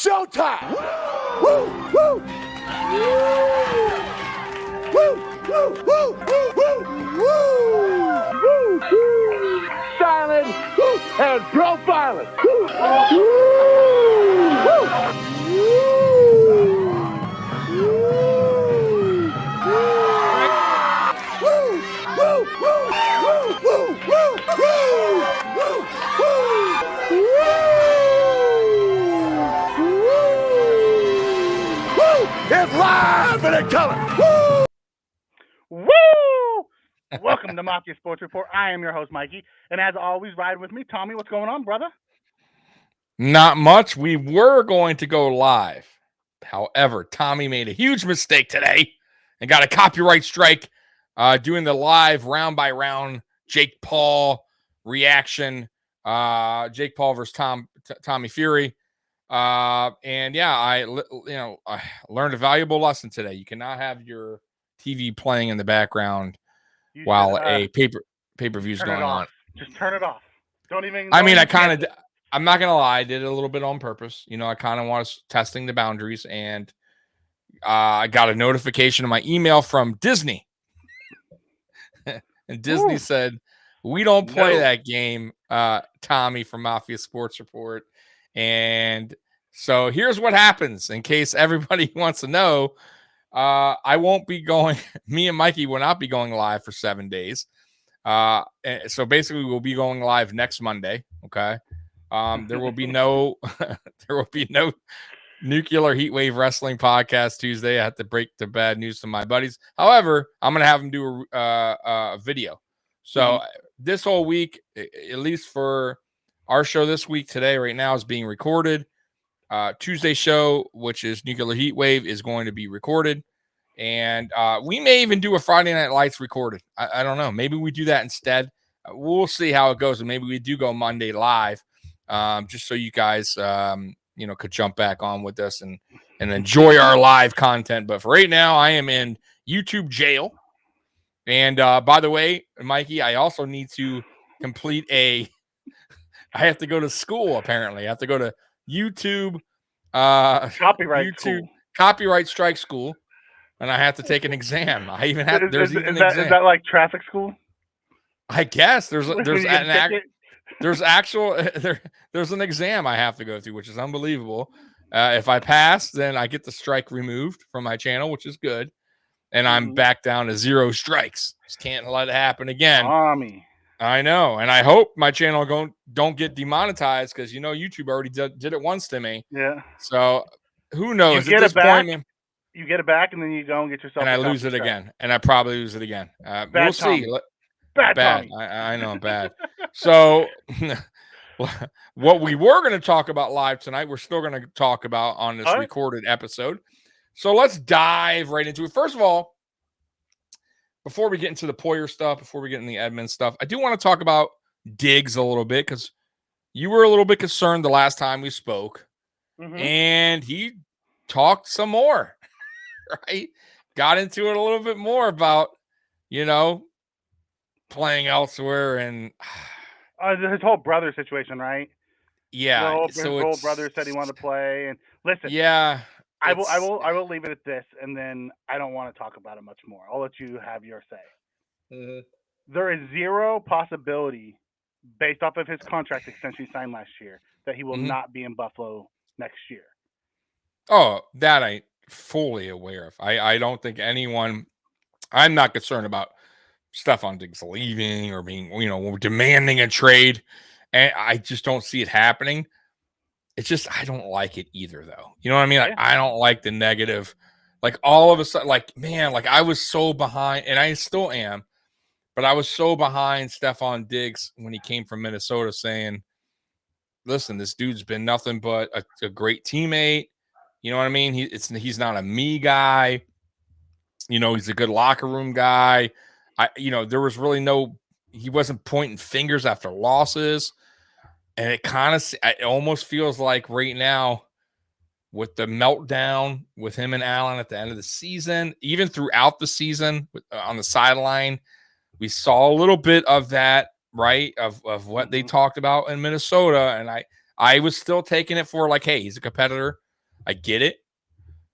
showtime! Woo! Woo! Woo! Woo! Woo! Woo! Woo! Woo! Woo! Silent and profiling. Woo! Woo! It's live and in color. Woo! Woo! Welcome to Mafia Sports Report. I am your host, Mikey. And as always, ride with me. Tommy, what's going on, brother? Not much. We were going to go live. However, Tommy made a huge mistake today and got a copyright strike doing the live round by round Jake Paul reaction. Jake Paul versus Tommy Fury. And yeah, I learned a valuable lesson today. You cannot have your TV playing in the background while a pay-per-view is going on. Just turn it off. I'm not gonna lie, I did it a little bit on purpose. I kind of was testing the boundaries, and I got a notification in my email from Disney, and Disney said, "We don't play that game, Tommy from Mafia Sports Report." And so here's what happens in case everybody wants to know. I won't be going. Me and Mikey will not be going live for 7 days. So basically, we'll be going live next Monday. Okay. There will be no Nuclear Heatwave Wrestling podcast Tuesday. I have to break the bad news to my buddies. However, I'm gonna have them do a video. So this whole week, at least for our show this week, today, right now, is being recorded. Tuesday show, which is Nuclear Heatwave, is going to be recorded. And we may even do a Friday Night Lights recorded. I don't know. Maybe we do that instead. We'll see how it goes. And maybe we do go Monday live, just so you guys, could jump back on with us and enjoy our live content. But for right now, I am in YouTube jail. And by the way, Mikey, I also need to complete I have to go to school, apparently. I have to go to YouTube copyright strike school, and I have to take an exam. I even have Is that like traffic school? I guess there's an exam I have to go through, which is unbelievable. If I pass, then I get the strike removed from my channel, which is good, and I'm back down to 0 strikes. Just can't let it happen again. Tommy. I know, and I hope my channel don't get demonetized because YouTube already did it once to me. Yeah. So who knows? You get it back. You get it back, and then you go and get yourself. And I lose it again, and I probably lose it again. We'll see. Bad. I know, bad. So what we were going to talk about live tonight, we're still going to talk about on this recorded episode. So let's dive right into it. First of all, before we get into the Poyer stuff, before we get into the Edmunds stuff, I do want to talk about Diggs a little bit because you were a little bit concerned the last time we spoke, and he talked some more, right? Got into it a little bit more about, playing elsewhere and his whole brother situation, right? Yeah. His whole brother said he wanted to play, and listen, yeah. I will leave it at this, and then I don't want to talk about it much more. I'll let you have your say. There is 0 possibility, based off of his contract extension he signed last year, that he will not be in Buffalo next year. Oh, that I'm fully aware of. I don't think anyone. I'm not concerned about Stephon Diggs leaving or being, demanding a trade, and I just don't see it happening. It's just, I don't like it either, though. You know what I mean? Like, I don't like the negative. Like, all of a sudden, I was so behind, and I still am, but I was so behind Stephon Diggs when he came from Minnesota saying, listen, this dude's been nothing but a great teammate. You know what I mean? He's not a me guy. He's a good locker room guy. There was really he wasn't pointing fingers after losses. And it almost feels like right now with the meltdown with him and Allen at the end of the season, even throughout the season on the sideline, we saw a little bit of that, right? Of what they talked about in Minnesota. And I was still taking it for like, hey, he's a competitor. I get it.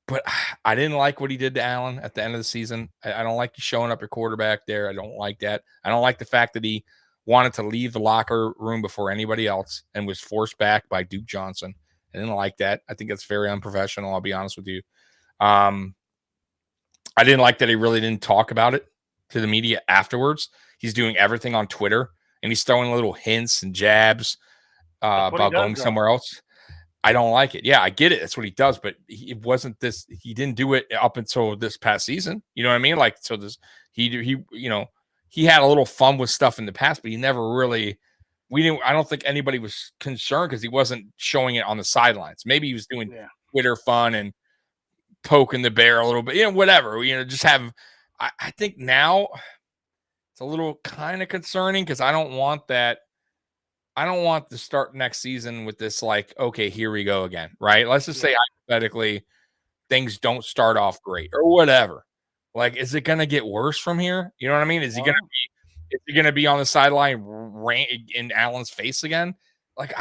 But I didn't like what he did to Allen at the end of the season. I don't like you showing up your quarterback there. I don't like that. I don't like the fact that he wanted to leave the locker room before anybody else and was forced back by Duke Johnson. I didn't like that. I think that's very unprofessional. I'll be honest with you. I didn't like that he really didn't talk about it to the media afterwards. He's doing everything on Twitter and he's throwing little hints and jabs about going somewhere else. I don't like it. Yeah, I get it. That's what he does, but it wasn't this. He didn't do it up until this past season. You know what I mean? Like, so this, he had a little fun with stuff in the past, but he never really, I don't think anybody was concerned because he wasn't showing it on the sidelines. Maybe he was doing Twitter fun and poking the bear a little bit, whatever, just have, I think now it's a little kind of concerning because I don't want that. I don't want to start next season with this, like, okay, here we go again, right? Let's just say hypothetically things don't start off great or whatever. Like, is it going to get worse from here? You know what I mean? Is he going to be on the sideline in Allen's face again? Like,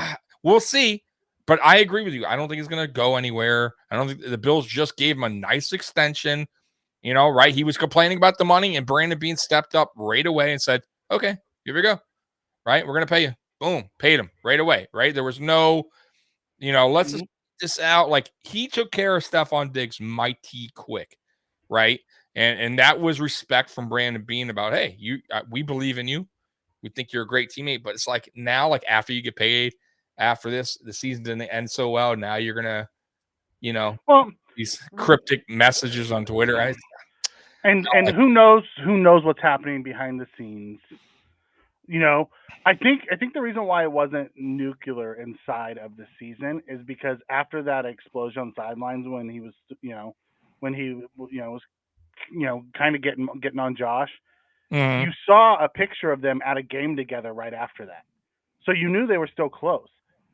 we'll see. But I agree with you. I don't think he's going to go anywhere. I don't think the Bills just gave him a nice extension, right? He was complaining about the money and Brandon Beane stepped up right away and said, okay, here we go. Right? We're going to pay you. Boom, paid him right away, right? There was no, let's just this out. Like, he took care of Stephon Diggs mighty quick, right? And that was respect from Brandon Beane about, hey, we believe in you. We think you're a great teammate. But it's like now, like after you get paid, after the season didn't end so well, now you're gonna, these cryptic messages on Twitter. And who knows what's happening behind the scenes. I think the reason why it wasn't nuclear inside of the season is because after that explosion on sidelines when he was was kind of getting on Josh, you saw a picture of them at a game together right after that. So you knew they were still close.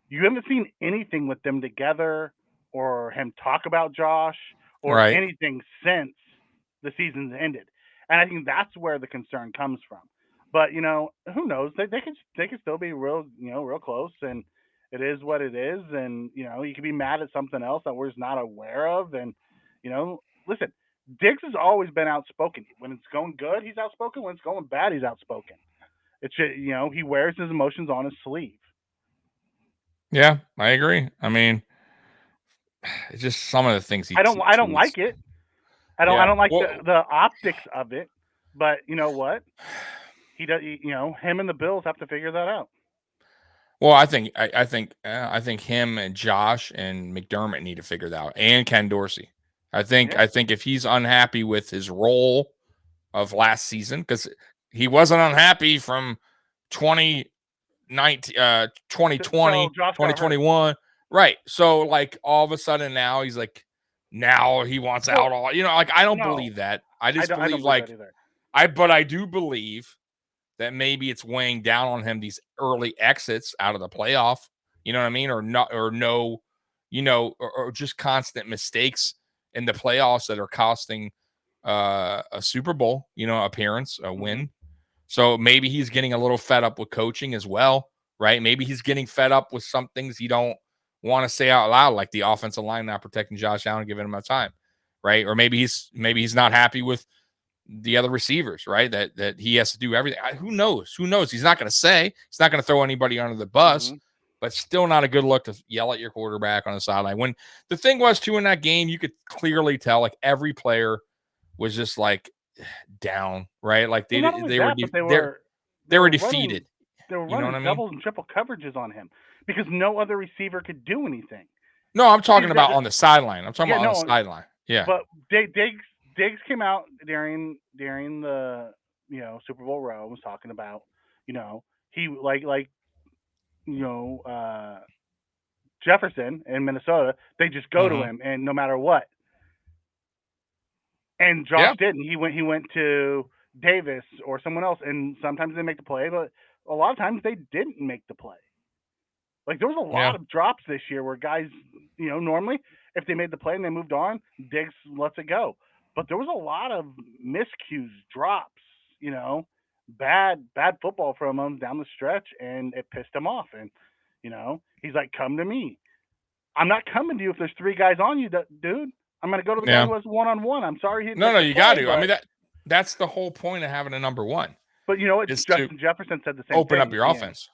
You haven't seen anything with them together or him talk about Josh or anything since the season's ended. And I think that's where the concern comes from. But who knows? They could still be real close, and it is what it is. And you could be mad at something else that we're just not aware of. And listen, Diggs has always been outspoken. When it's going good, he's outspoken. When it's going bad, he's outspoken. It's he wears his emotions on his sleeve. Yeah, I agree. I mean, it's just some of the things I don't like it. I don't like the optics of it. But you know what? He does. Him and the Bills have to figure that out. Well, I think him and Josh and McDermott need to figure that out, and Ken Dorsey. I think if he's unhappy with his role of last season, because he wasn't unhappy from 2019, 2020, 2021, right? So like all of a sudden now he's like, now he wants out all. Like I don't believe that. I just believe but I do believe that maybe it's weighing down on him these early exits out of the playoff, you know what I mean? Or not, or no, or just constant mistakes in the playoffs that are costing a Super Bowl, appearance, a win. So maybe he's getting a little fed up with coaching as well, right? Maybe he's getting fed up with some things he don't want to say out loud, like the offensive line not protecting Josh Allen, giving him a time, right? Or maybe he's not happy with the other receivers, right? That he has to do everything. Who knows? He's not going to say. He's not going to throw anybody under the bus, but still not a good look to yell at your quarterback on the sideline. When the thing was too in that game, you could clearly tell like every player was just like down, right? Like they were defeated. They were running doubles and triple coverages on him because no other receiver could do anything. No, I'm talking about on the sideline. I'm talking about on the sideline. Yeah, but Diggs came out during the Super Bowl row and was talking about he Jefferson in Minnesota, they just go to him and no matter what. And Josh didn't. He went to Davis or someone else, and sometimes they make the play, but a lot of times they didn't make the play. Like there was a lot of drops this year where guys, normally if they made the play and they moved on, Diggs lets it go. But there was a lot of miscues, drops, bad football from him down the stretch, and it pissed him off. And he's like, "Come to me." I'm not coming to you if there's 3 guys on you, dude. I'm going to go to the guy who has one-on-one. I'm sorry. No, you got to. I mean, that's the whole point of having a number one. But you know what? Justin Jefferson said the same thing. Open up your offense.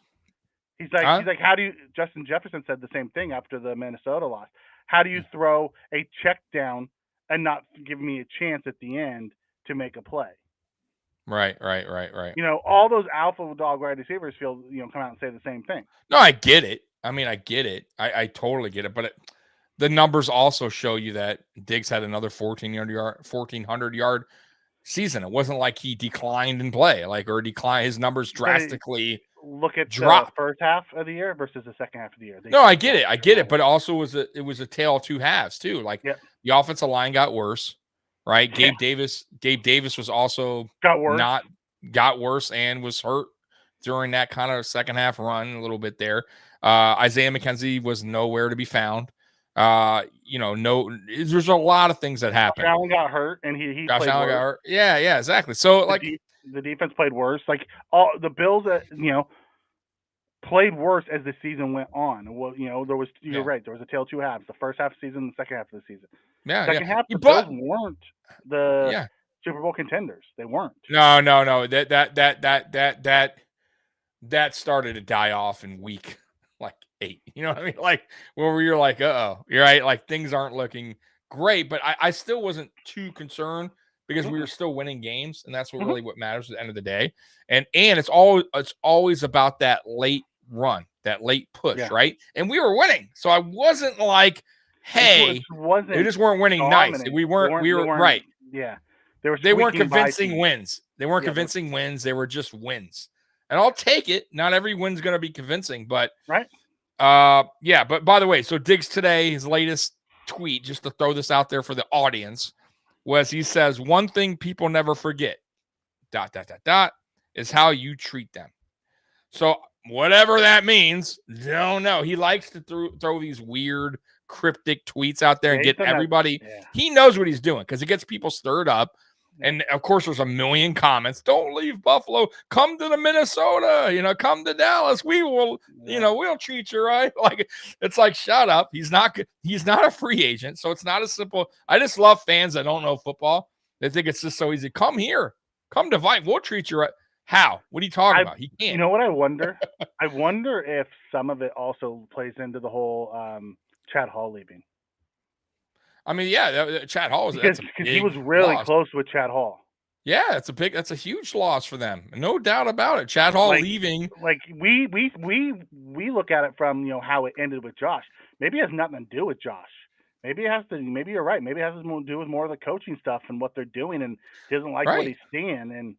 He's like, how do you? Justin Jefferson said the same thing after the Minnesota loss. How do you throw a check down and not give me a chance at the end to make a play? Right. You know, all those alpha dog wide receivers come out and say the same thing. No, I get it. I mean, I get it. I totally get it. But the numbers also show you that Diggs had another 1,400 yard season. It wasn't like he declined in play, or declined. His numbers drastically look at dropped. The first half of the year versus the second half of the year. No, I get it. But also it was a tale of 2 halves too. The offensive line got worse, right? Gabe Davis was also got worse and was hurt during that kind of second half run a little bit there. Isaiah McKenzie was nowhere to be found. There's a lot of things that happened. Josh Allen got hurt, and he Josh played Allen worse. got hurt. Yeah, exactly. So the defense played worse. All the Bills, played worse as the season went on. Well, there was you're right. There was a tale of 2 halves: the first half of the season, the second half of the season. Second half, the Bills weren't the Super Bowl contenders. They weren't. No. That started to die off in week 8. You know what I mean? Where you're like, uh-oh, you're right. Things aren't looking great, but I still wasn't too concerned because we were still winning games, and that's what matters at the end of the day. And it's always about that late run, that late push, right? And we were winning, so I wasn't like, hey, they just weren't winning nice. We were right. Yeah, they weren't convincing wins. They weren't convincing wins. They were just wins, and I'll take it. Not every win's going to be convincing, but right. But by the way, so Diggs today, his latest tweet, just to throw this out there for the audience, was he says, one thing people never forget, ... is how you treat them. So whatever that means, don't know. He likes to throw these weird, cryptic tweets out there and get everybody. He knows what he's doing because it gets people stirred up. And of course, there's a million comments. Don't leave Buffalo. Come to the Minnesota. Come to Dallas. We will. We'll treat you right. It's like, shut up. He's not a free agent, so it's not as simple. I just love fans that don't know football. They think it's just so easy. Come here. Come to Vine. We'll treat you right. How? What are you talking about? He can't. You know what I wonder? I wonder if some of it also plays into the whole Chad Hall leaving. I mean, Chad Hall because he was really close with Chad Hall. Yeah, that's a huge loss for them, no doubt about it. Chad Hall leaving. We look at it from how it ended with Josh. Maybe it has nothing to do with Josh. Maybe it has to. Maybe you're right. Maybe it has to do with more of the coaching stuff and what they're doing, and he doesn't like what he's seeing. And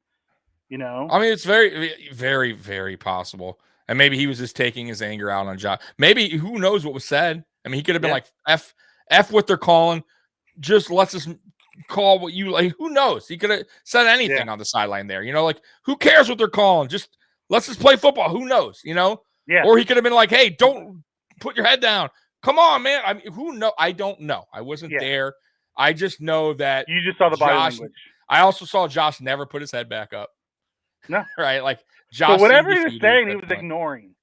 I mean, it's very, very, very possible. And maybe he was just taking his anger out on Josh. Maybe who knows what was said. I mean, he could have been like F what they're calling. Just let's just call what you like. Who knows? He could have said anything on the sideline there. Who cares what they're calling? Let's just play football. Who knows? Yeah. Or he could have been like, hey, don't put your head down. Come on, man. I mean, who knows? I don't know. I wasn't there. I just know that you just saw the body language. I also saw Josh never put his head back up. No. Right? Josh. So whatever he was saying, he was ignoring.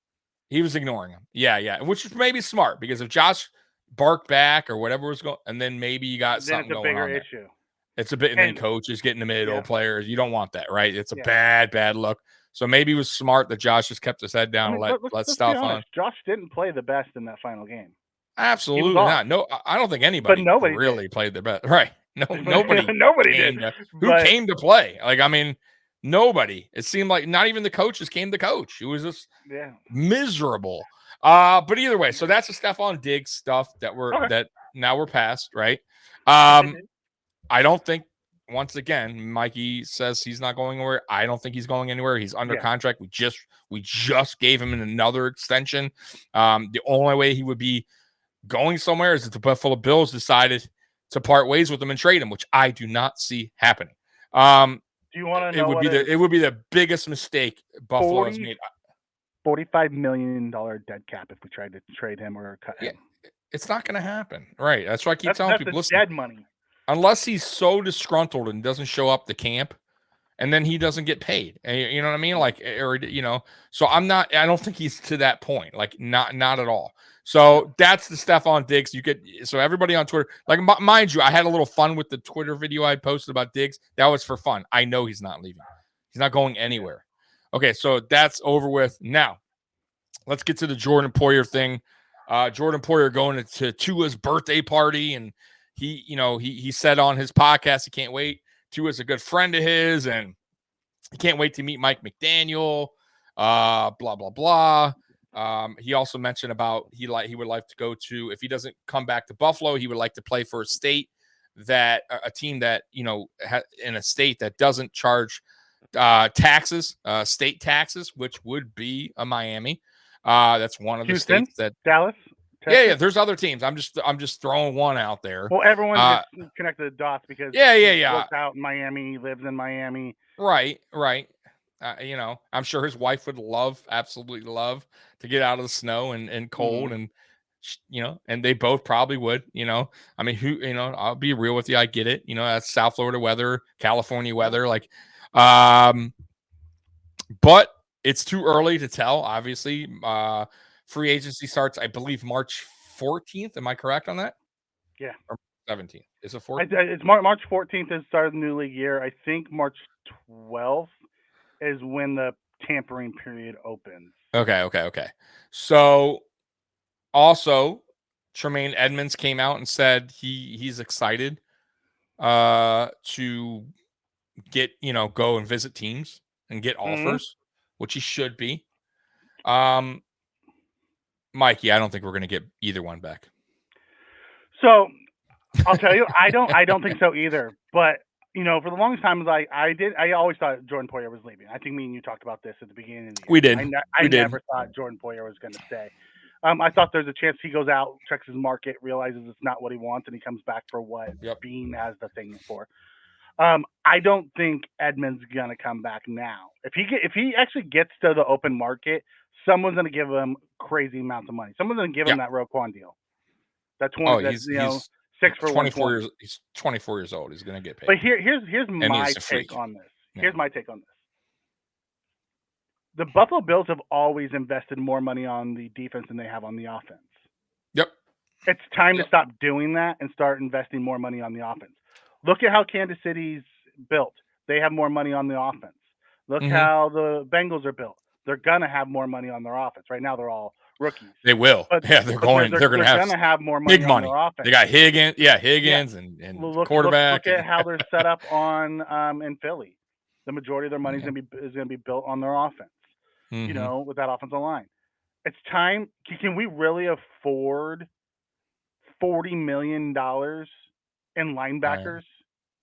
He was ignoring him. Yeah. Which is maybe smart because if Josh barked back or whatever was going, and then maybe you got something going on. It's a bigger issue. It's a bit, and then coaches getting the middle players. You don't want that, right? It's a bad look. So maybe it was smart that Josh just kept his head down and let stuff on. Josh didn't play the best in that final game. Absolutely not. No, I don't think anybody really played their best. Right. No, nobody did. Who came to play? Nobody. It seemed like not even the coaches came to coach. It was just miserable. But either way, so that's the Stephon Diggs stuff that now we're past, right? I don't think, once again, Mikey says he's not going anywhere. I don't think he's going anywhere. He's under contract. We just gave him another extension. The only way he would be going somewhere is if the Buffalo Bills decided to part ways with him and trade him, which I do not see happening. Do you want to know it would be the biggest mistake Buffalo has made. $45 million dead cap if we tried to trade him or cut him. It's not going to happen. Right. That's why I keep telling people, listen, dead money. Unless he's so disgruntled and doesn't show up to camp, and then he doesn't get paid. You know what I mean? So I don't think he's to that point. Not at all. So that's the Stephon Diggs. So everybody on Twitter, like mind you, I had a little fun with the Twitter video I posted about Diggs. That was for fun. I know he's not leaving. He's not going anywhere. Okay, so that's over with. Now, let's get to the Jordan Poyer thing. Jordan Poyer going to Tua's birthday party, and he said on his podcast he can't wait. Tua's a good friend of his, and he can't wait to meet Mike McDaniel. Blah blah blah. He also mentioned about he would like to go to, if he doesn't come back to Buffalo, he would like to play for a state that a team that in a state that doesn't charge taxes, state taxes, which would be a Miami. That's one of Houston, the states that Dallas. Texas? Yeah. There's other teams. I'm just throwing one out there. Well, everyone gets connected the dots because he works out in Miami, lives in Miami. Right. I'm sure his wife would absolutely love to get out of the snow and cold, and and they both probably would. I mean, I'll be real with you. I get it. That's South Florida weather, California weather, but it's too early to tell. Obviously, free agency starts, I believe, March 14th. Am I correct on that? Yeah. Or 17th. Is it 14th? It's March 14th is the start of the new league year. I think March 12th is when the tampering period opens. Okay. So, also, Tremaine Edmunds came out and said he's excited to get go and visit teams and get offers, which he should be. Mikey, I don't think we're going to get either one back. So I'll tell you, I don't think so either. But for the longest time, I always thought Jordan Poyer was leaving. I think me and you talked about this at the beginning of the year. We did. I never thought Jordan Poyer was going to stay. I thought there's a chance he goes out, checks his market, realizes it's not what he wants, and he comes back for what Bean has the thing for. I don't think Edmunds is gonna come back now. If he actually gets to the open market, someone's gonna give him crazy amounts of money. Someone's gonna give him that Roquan deal. That's 6 for 24 years. He's 24 years old. He's gonna get paid. But here's my take on this. Here's my take on this. The Buffalo Bills have always invested more money on the defense than they have on the offense. Yep. It's time to stop doing that and start investing more money on the offense. Look at how Kansas City's built. They have more money on the offense. Look how the Bengals are built. They're going to have more money on their offense. Right now, they're all rookies. They will. They're going to have more money big money on their offense. They got Higgins and quarterback. Look at how they're set up in Philly. The majority of their money is going to be built on their offense. With that offensive line. It's time. Can we really afford $40 million in linebackers?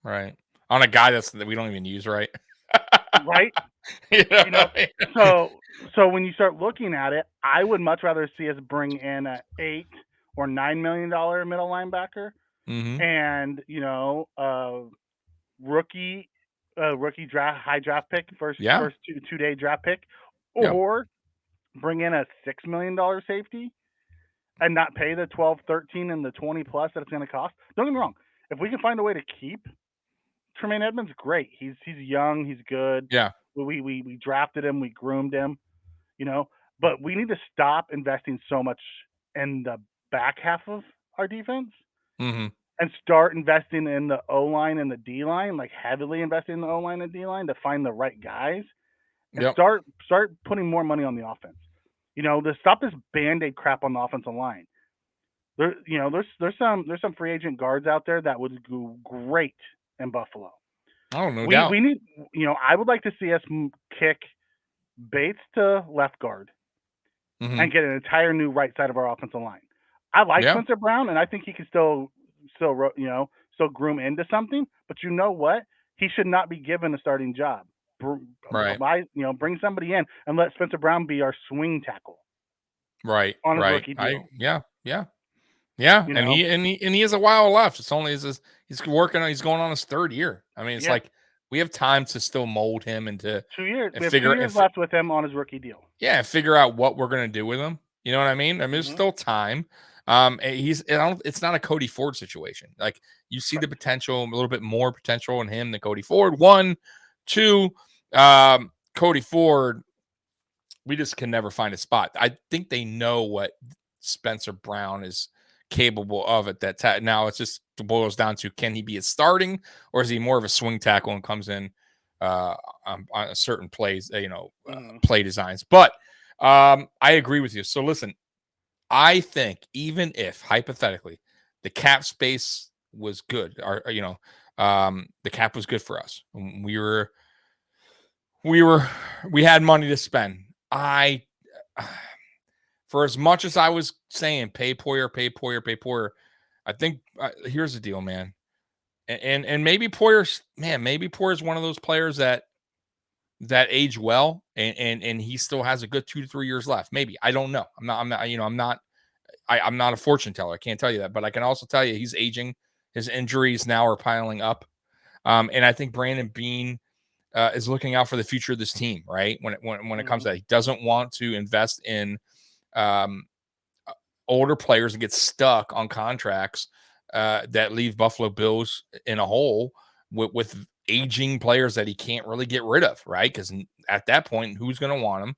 Right. On a guy that we don't even use, right? Right. So when you start looking at it, I would much rather see us bring in a $8 or $9 million middle linebacker, and rookie draft, high draft pick, first 2-day draft pick, or bring in a $6 million safety and not pay the 12, 13, and the 20 plus that it's going to cost. Don't get me wrong. If we can find a way to keep Tremaine Edmunds, great. He's young. He's good. Yeah. We drafted him. We groomed him. But we need to stop investing so much in the back half of our defense and start investing in the O-line and the D-line, like heavily investing in the O-line and D-line to find the right guys and start putting more money on the offense. To stop this Band-Aid crap on the offensive line. There's some free agent guards out there that would do great in Buffalo. Oh, no doubt. We need, I would like to see us kick Bates to left guard and get an entire new right side of our offensive line. I like Spencer Brown, and I think he can still groom into something. But you know what? He should not be given a starting job. Bring somebody in and let Spencer Brown be our swing tackle. Right. On his rookie deal. Yeah. And he has a while left. It's only he's going on his third year. I mean, it's like we have time to still mold him into 2 years. We have 2 years left with him on his rookie deal. Yeah, figure out what we're gonna do with him. You know what I mean? I mean, there's still time. It's not a Cody Ford situation. Like you see the potential, a little bit more potential in him than Cody Ford. 1, 2, Cody Ford, we just can never find a spot. I think they know what Spencer Brown is capable of at that now it's just boils down to, can he be a starting, or is he more of a swing tackle and comes in on a certain plays, play designs. But I agree with you. So listen, I think even if hypothetically the cap space was good, or the cap was good for us, we had money to spend. For as much as I was saying, pay Poyer, I think here's the deal, man. And maybe Poyer's one of those players that age well, and he still has a good 2 to 3 years left. Maybe, I don't know. I'm not a fortune teller. I can't tell you that, but I can also tell you he's aging. His injuries now are piling up, and I think Brandon Beane is looking out for the future of this team. Right, when it comes to that, he doesn't want to invest in older players and get stuck on contracts that leave Buffalo Bills in a hole with aging players that he can't really get rid of, right? Because at that point, who's going to want him,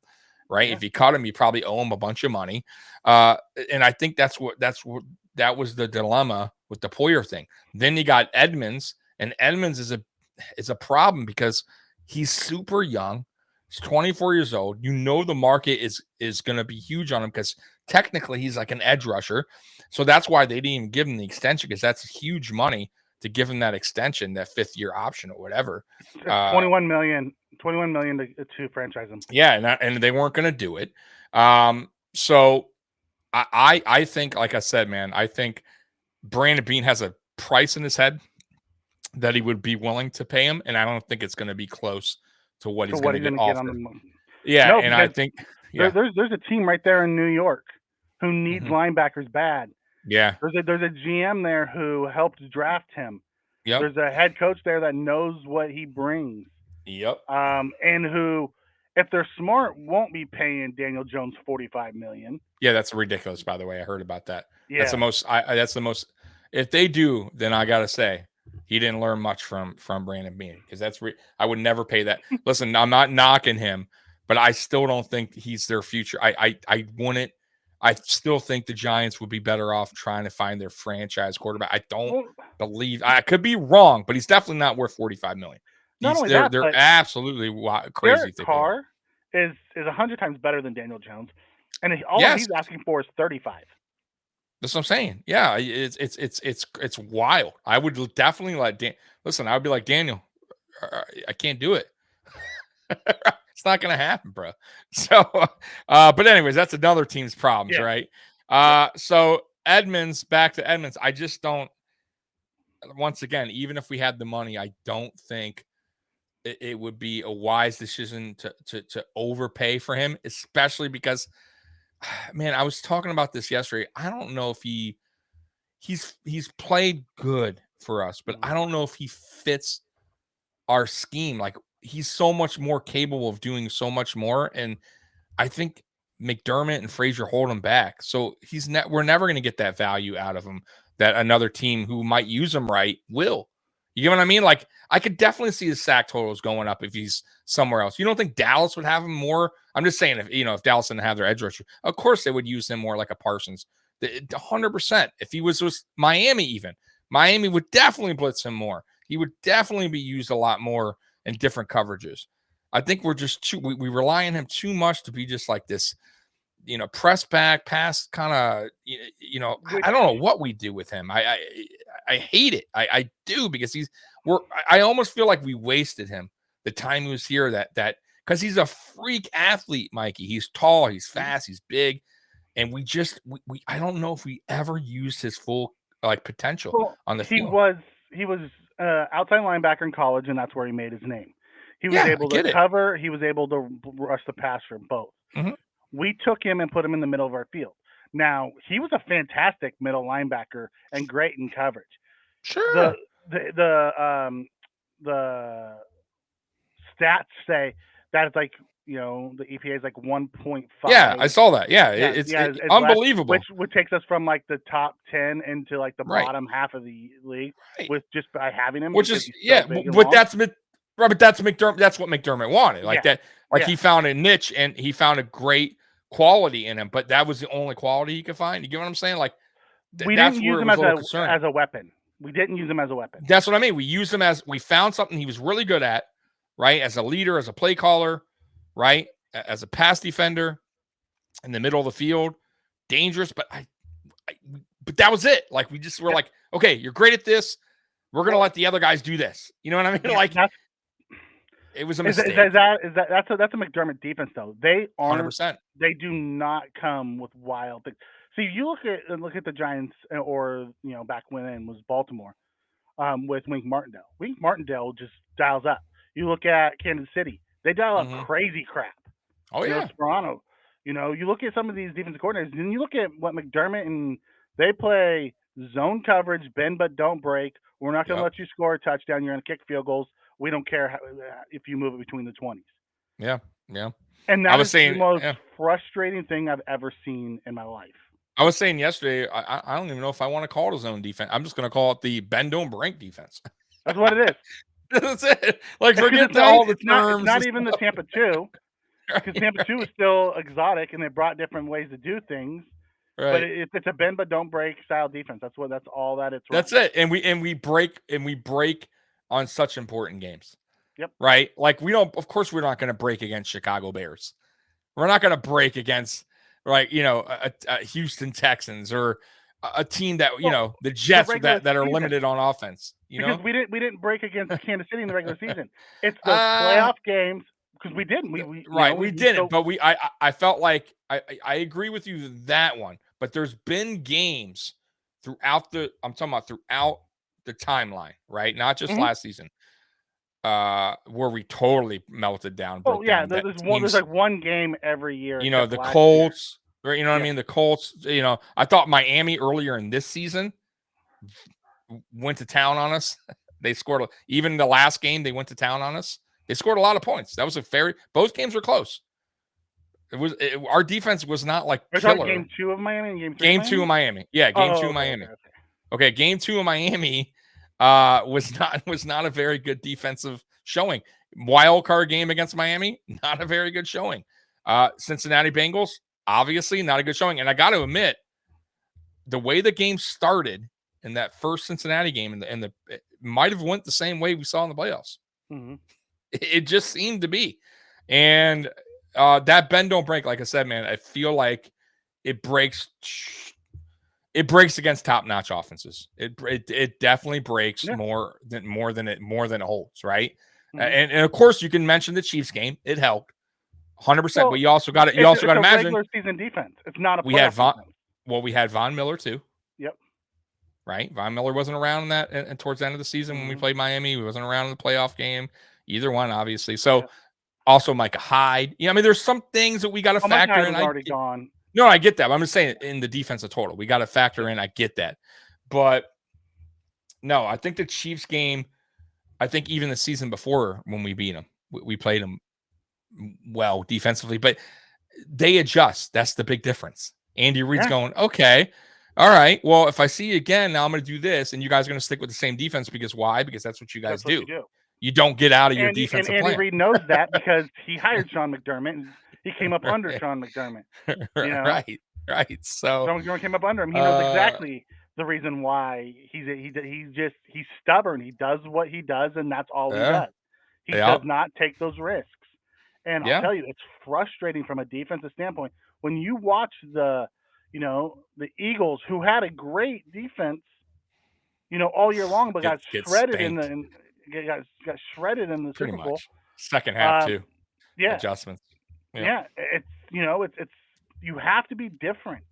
right? Yeah. If you cut him, you probably owe him a bunch of money. And I think that was the dilemma with the Poyer thing. Then you got Edmunds, and Edmunds is a problem because he's super young. He's 24 years old. The market is going to be huge on him because technically he's like an edge rusher. So that's why they didn't even give him the extension, because that's huge money to give him that extension, that 5th-year option or whatever. $21 million to franchise him. Yeah, and they weren't going to do it. So I think, like I said, man, I think Brandon Beane has a price in his head that he would be willing to pay him, and I don't think it's going to be close to what he's going to get offered. Yeah, no, and I think there's a team right there in New York who needs linebackers bad. Yeah, there's a GM there who helped draft him. Yep. There's a head coach there that knows what he brings. Yep. And who, if they're smart, won't be paying Daniel Jones $45 million. Yeah, that's ridiculous. By the way, I heard about that. Yeah. That's the most. If they do, then I gotta say he didn't learn much from Brandon Beane, because I would never pay that. Listen, I'm not knocking him, but I still don't think he's their future. I wouldn't. I still think the Giants would be better off trying to find their franchise quarterback. I don't believe, I could be wrong, but he's definitely not worth $45 million. They're absolutely crazy. Derek Carr is 100 times better than Daniel Jones, and he's asking for is 35. That's what I'm saying. Yeah, it's wild. I would definitely listen. I would be like, Daniel, I can't do it. It's not going to happen, bro. So, but anyways, that's another team's problems, right? So back to Edmunds. I just don't, once again, even if we had the money, I don't think it would be a wise decision to overpay for him, especially because, man, I was talking about this yesterday. I don't know if he's played good for us, but I don't know if he fits our scheme. Like, he's so much more capable of doing so much more, and I think McDermott and Frazier hold him back. So we're never going to get that value out of him that another team who might use him right will. You get what I mean? Like, I could definitely see his sack totals going up if he's somewhere else. You don't think Dallas would have him more? I'm just saying, if Dallas didn't have their edge rusher, of course they would use him more like a Parsons. 100%. If he was with Miami, even Miami would definitely blitz him more. He would definitely be used a lot more in different coverages. I think we're just we rely on him too much to be just like this, press back, pass kind of, I don't know what we do with him. I hate it. I do, because I almost feel like we wasted him the time he was here, that because he's a freak athlete, Mikey. He's tall, he's fast, he's big. And we I don't know if we ever used his full potential on the field. He was outside linebacker in college, and that's where he made his name. He was able to cover. He was able to rush the passer both. Mm-hmm. We took him and put him in the middle of our field. Now, he was a fantastic middle linebacker and great in coverage. Sure. The stats say that it's like, the EPA is like 1.5. Yeah, I saw that. Yeah, it's unbelievable. Which takes us from like the top 10 into like the bottom half of the league with just by having him. Which is but that's McDermott. That's what McDermott wanted. He found a niche, and he found a great quality in him, but that was the only quality he could find. You get what I'm saying? Like We that's didn't where use it him was as a little concerning. a weapon. We didn't use him as a weapon. That's what I mean. We used him as we found something he was really good at, right? As a leader, as a play caller, right? As a pass defender in the middle of the field, dangerous, but but that was it. Like we just were like, okay, you're great at this. We're gonna let the other guys do this. You know what I mean? Like it was a mistake. That's a McDermott defense though. They aren't. 100%. They do not come with wild things. See, you look at the Giants, or back when it was Baltimore, with Wink Martindale. Wink Martindale just dials up. You look at Kansas City, they dial up crazy crap. Oh yeah, Toronto. You look at some of these defensive coordinators, and you look at what McDermott and they play zone coverage, bend but don't break. We're not going to let you score a touchdown. You're going to kick field goals. We don't care if you move it between the 20s. Yeah. And that is the most frustrating thing I've ever seen in my life. I was saying yesterday, I don't even know if I want to call it a zone defense. I'm just going to call it the bend don't break defense. That's what it is. That's it. Like forget all the terms. It's not even the Tampa 2, because Tampa 2 is still exotic and they brought different ways to do things. Right. But it's a bend but don't break style defense. That's all that it's. That's it. And we break on such important games. Yep. Right. Like of course we're not going to break against Chicago Bears. We're not going to break against a Houston Texans or a team that the Jets that are limited on offense. Because we didn't break against Kansas City in the regular season. It's those playoff games. Because we didn't. We didn't. But I felt like I agree with you that one. But there's been games throughout the timeline, right? Not just last season, where we totally melted down. Oh yeah, there's like one game every year. The Colts, right? You know what I mean? The Colts. I thought Miami earlier in this season went to town on us. They scored even the last game. They went to town on us. They scored a lot of points. That was both games were close. Our defense was not like killer. Game 2 of Miami and game 3 Game 2 of Miami. Yeah, game 2 of Miami. Okay, game 2 of Miami was not a very good defensive showing. Wild card game against Miami, not a very good showing. Cincinnati Bengals, obviously not a good showing. And I got to admit, the way the game started in that first Cincinnati game, and it might have went the same way we saw in the playoffs. Mm-hmm. It just seemed to be. And that bend don't break, like I said, man, I feel like it breaks against top-notch offenses. It definitely breaks more than it holds, right? Mm-hmm. And of course you can mention the Chiefs game. It helped 100%, but you also got to imagine regular season defense. It's not a we had Von Miller too. Yep. Right? Von Miller wasn't around and towards the end of the season when we played Miami. He wasn't around in the playoff game. Either one, obviously. So also Micah Hyde. I mean, there's some things that we got to factor in. Already gone. No, I get that. I'm just saying in the defensive total, we got to factor in. I get that. But no, I think the Chiefs game, I think even the season before when we beat them, we played them well defensively, but they adjust. That's the big difference. Andy Reid's going, okay, all right, well, if I see you again, now I'm going to do this, and you guys are going to stick with the same defense because why? Because that's what you guys do. You don't get out of your defensive plan. And Andy Reid knows that because he hired Sean McDermott, and he came up under Sean McDermott. Right. So Sean McDermott came up under him. He knows exactly the reason why he's stubborn. He does what he does, and that's all he does. He does not take those risks. And I'll tell you, it's frustrating from a defensive standpoint when you watch the Eagles, who had a great defense, all year long, but got shredded in the Super Bowl. Second half too. Adjustments. It's you have to be different,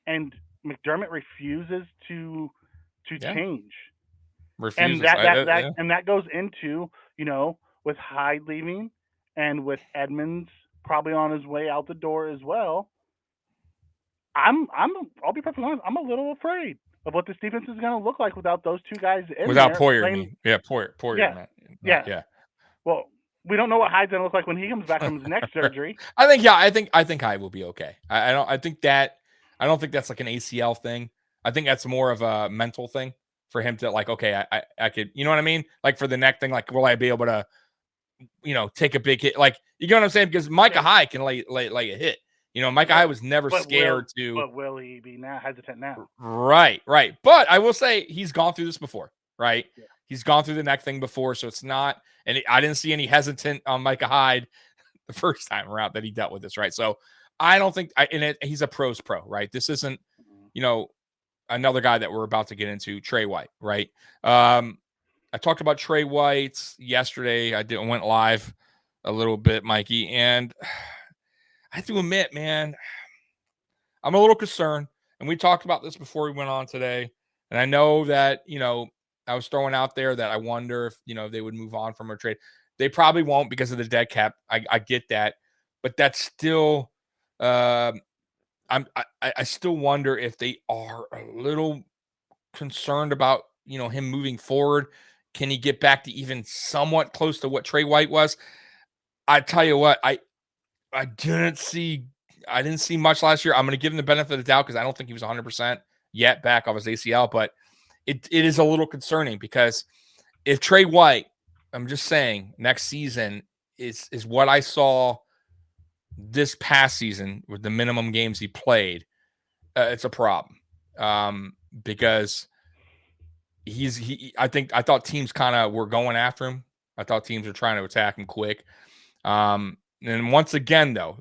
and McDermott refuses to change. Refuses. And that goes into with Hyde leaving and with Edmunds probably on his way out the door as well. I'll be perfectly honest. I'm a little afraid of what this defense is going to look like without those two guys in without there. Poyer. Poyer. Yeah. Well, we don't know what Hyde's going to look like when he comes back from his neck surgery. I think Hyde will be okay. I don't think that's like an ACL thing. I think that's more of a mental thing for him to like, okay, I could, you know what I mean? Like for the neck thing, like, will I be able to, take a big hit? Like, you know what I'm saying? Because Micah Hyde can lay a hit. Mike I was never scared to. But will he be now hesitant now? Right. But I will say he's gone through this before, right? Yeah. He's gone through the neck thing before, so it's not. And I didn't see any hesitant on Micah Hyde the first time around that he dealt with this, right? So I don't think. He's a pro's pro, right? This isn't, another guy that we're about to get into, Trey White, right? I talked about Trey White yesterday. I went live a little bit, Mikey, and I have to admit, man, I'm a little concerned. And we talked about this before we went on today. And I know that, I was throwing out there that I wonder if, they would move on from a trade. They probably won't because of the dead cap. I get that. But that's still, I still wonder if they are a little concerned about, him moving forward. Can he get back to even somewhat close to what Trey White was? I tell you what, I didn't see much last year. I'm going to give him the benefit of the doubt because I don't think he was 100% yet back off his ACL, but it is a little concerning because if Trey White, I'm just saying, next season is what I saw this past season with the minimum games he played, it's a problem because I thought teams kind of were going after him. I thought teams were trying to attack him quick. And once again, though,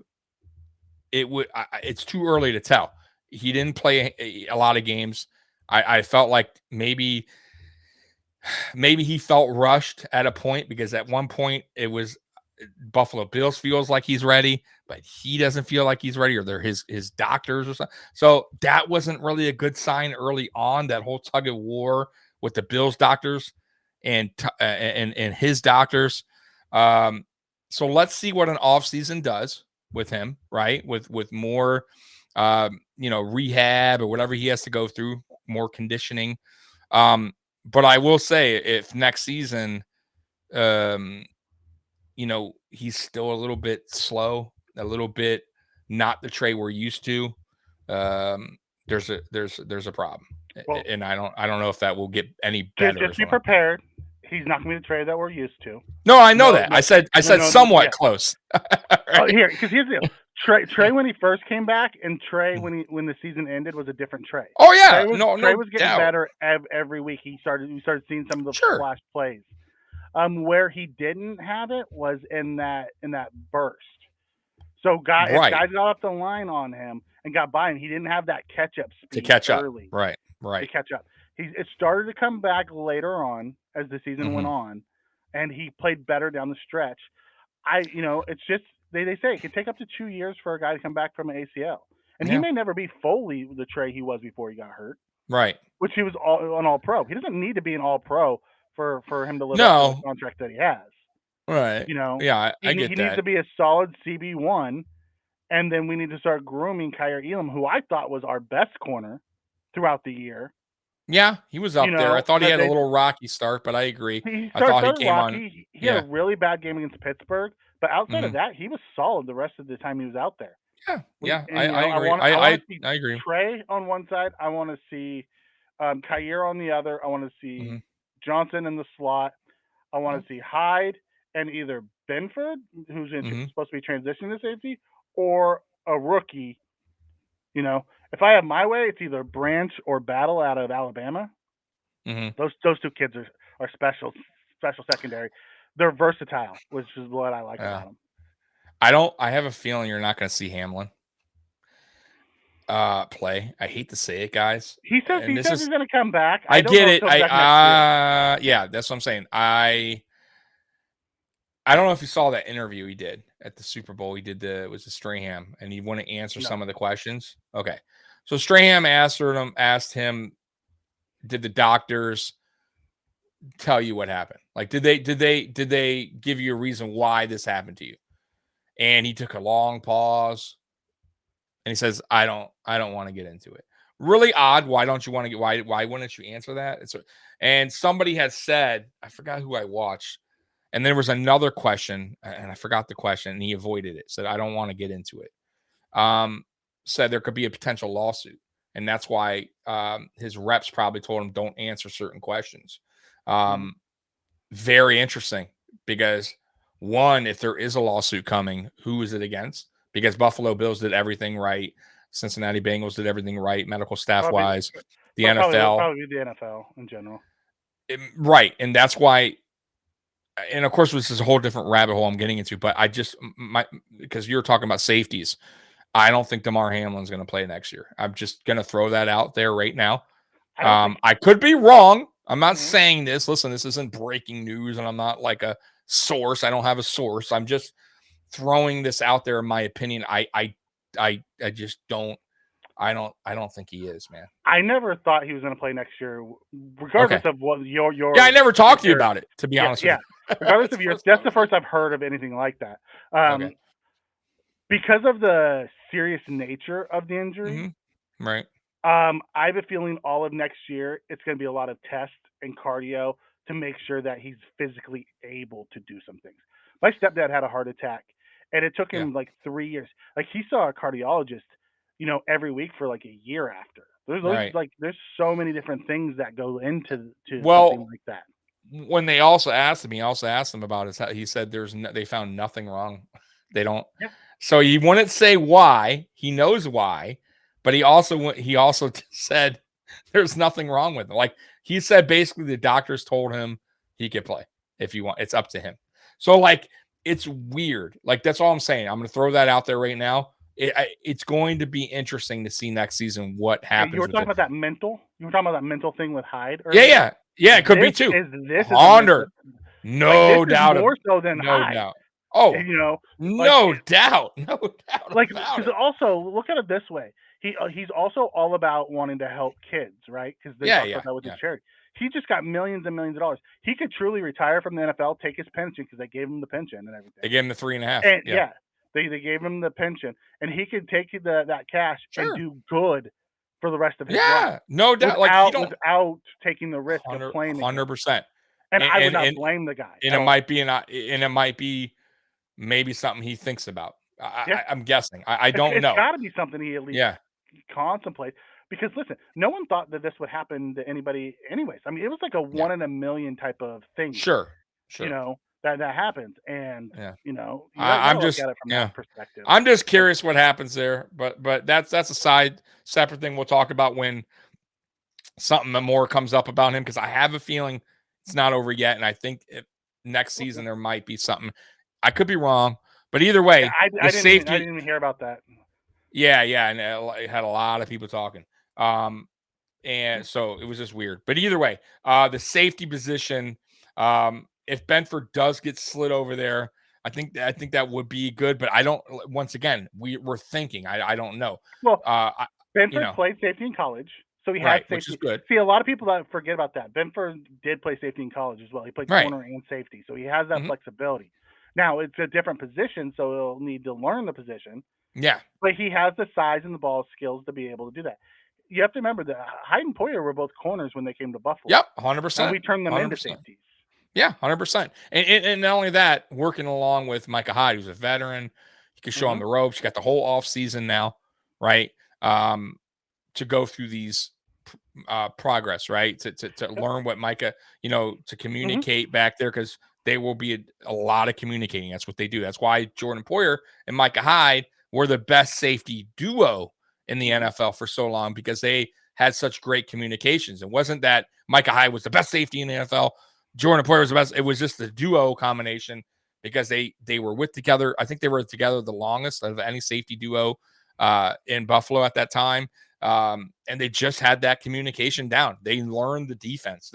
it's too early to tell. He didn't play a lot of games. I felt like maybe he felt rushed at a point because at one point it was Buffalo Bills feels like he's ready, but he doesn't feel like he's ready, or they're his doctors or something. So that wasn't really a good sign early on, that whole tug of war with the Bills doctors and his doctors. So let's see what an offseason does with him, right? With more, rehab or whatever he has to go through, more conditioning. But I will say, if next season, he's still a little bit slow, a little bit not the Trey we're used to. There's a problem, and I don't know if that will get any better. Just be prepared. He's not going to be the Trey that we're used to. No, I know that. I said somewhat close. Right? Because here's the deal. Trey when he first came back, and Trey when the season ended was a different Trey. Oh yeah, Trey was getting better every week. We started seeing some of the flash plays. Where he didn't have it was in that burst. So guys got off the line on him and got by him. He didn't have that catch up speed to catch early. Up. Right. To catch up. It started to come back later on as the season went on, and he played better down the stretch. It's just they say it can take up to 2 years for a guy to come back from an ACL, and he may never be fully the Trey he was before he got hurt. Right. Which he was an all pro. He doesn't need to be an all pro for him to live up to the contract that he has. Right. Yeah, I get that. He needs to be a solid CB1, and then we need to start grooming Poyer, who I thought was our best corner throughout the year. Yeah, he was up there. I thought he had a little rocky start, but I agree. He had a really bad game against Pittsburgh, but outside of that, he was solid the rest of the time he was out there. Yeah, I agree. I agree. Trey on one side, I want to see Poyer on the other. I want to see Johnson in the slot. I want to see Hyde and either Benford, who's supposed to be transitioning to safety, or a rookie. If I have my way, it's either Branch or Battle out of Alabama. Those two kids are special secondary. They're versatile, which is what I like about them. I have a feeling you're not going to see Hamlin play. I hate to say it, guys. He says he's going to come back. I get it. Yeah, that's what I'm saying. I don't know if you saw that interview he did at the Super Bowl. He did it was Strahan, and he wanted to answer some of the questions. Okay. So Strahan asked him, did the doctors tell you what happened? Like, did they give you a reason why this happened to you? And he took a long pause, and he says, I don't want to get into it. Really odd. Why don't you want to get? Why wouldn't you answer that? And somebody has said, I forgot who I watched, and there was another question, and I forgot the question, and he avoided it. Said, I don't want to get into it. Said there could be a potential lawsuit, and that's why his reps probably told him don't answer certain questions. Very interesting, because one, if there is a lawsuit coming, who is it against? because Buffalo Bills did everything right. Cincinnati Bengals did everything right, medical staff wise. The NFL. Probably the NFL in general. Right. And that's why. And of course, this is a whole different rabbit hole I'm getting into, but because you're talking about safeties, I don't think DeMar Hamlin's going to play next year. I'm just going to throw that out there right now. I could be wrong. I'm not saying this. Listen, this isn't breaking news, and I'm not like a source. I don't have a source. I'm just throwing this out there in my opinion. I just don't. I don't think he is, man. I never thought he was going to play next year, regardless of what your. Yeah, I never talked to you about it, to be honest with you. Regardless of yours, that's the first I've heard of anything like that. Because of the serious nature of the injury, right? I have a feeling all of next year it's going to be a lot of tests and cardio to make sure that he's physically able to do some things. My stepdad had a heart attack, and it took him like 3 years. Like he saw a cardiologist, every week for like a year after. There's so many different things that go into something like that. When they also asked him about it, he said they found nothing wrong. They don't. Yeah. So he wouldn't say why. He knows why, but he also said there's nothing wrong with it. Like he said, basically the doctors told him he could play if you want. It's up to him. So like it's weird. Like that's all I'm saying. I'm going to throw that out there right now. It's going to be interesting to see next season what happens. You were talking about that mental. You were talking about that mental thing with Hyde. Yeah. It could be too. This 100. No doubt. More so than Hyde. Doubt. Oh, no doubt. Like, because also look at it this way. He's also all about wanting to help kids, right? Because they talk about that with his charity. He just got millions and millions of dollars. He could truly retire from the NFL, take his pension because they gave him the pension and everything. They gave him the 3.5. And they gave him the pension, and he could take that cash and do good for the rest of his life. Yeah, no doubt. Without taking the risk of playing 100%. And I would not blame the guy. And it might be maybe something he thinks about. I'm guessing. I don't know. It's got to be something he at least contemplates. Because listen, no one thought that this would happen to anybody anyways. I mean, it was like a 1 in a million type of thing. Sure. That happens. And, I'm just look at it from that perspective. I'm just curious what happens there. But that's a separate thing we'll talk about when something more comes up about him. Because I have a feeling it's not over yet. And I think next season there might be something. I could be wrong. But either way, I didn't even hear about that. Yeah. And it had a lot of people talking. And so it was just weird. But either way, the safety position, if Benford does get slid over there, I think that would be good. But I don't. Once again, we're thinking. I don't know. Well, Benford played safety in college, so he has safety, which is good. See, a lot of people that forget about that. Benford did play safety in college as well. He played corner and safety, so he has that flexibility. Now it's a different position, so he'll need to learn the position. Yeah, but he has the size and the ball skills to be able to do that. You have to remember that Hyde and Poyer were both corners when they came to Buffalo. Yep, 100%. And we turned them 100%. Into safeties. Yeah, 100%. And not only that, working along with Micah Hyde, who's a veteran, you can show him the ropes. You got the whole off season now, right? To go through these progress, right? To learn what Micah, to communicate back there, because they will be a lot of communicating. That's what they do. That's why Jordan Poyer and Micah Hyde were the best safety duo in the NFL for so long, because they had such great communications. It wasn't that Micah Hyde was the best safety in the NFL. Jordan Poyer was the best. It was just the duo combination, because they were together. I think they were together the longest of any safety duo in Buffalo at that time. And they just had that communication down. They learned the defense.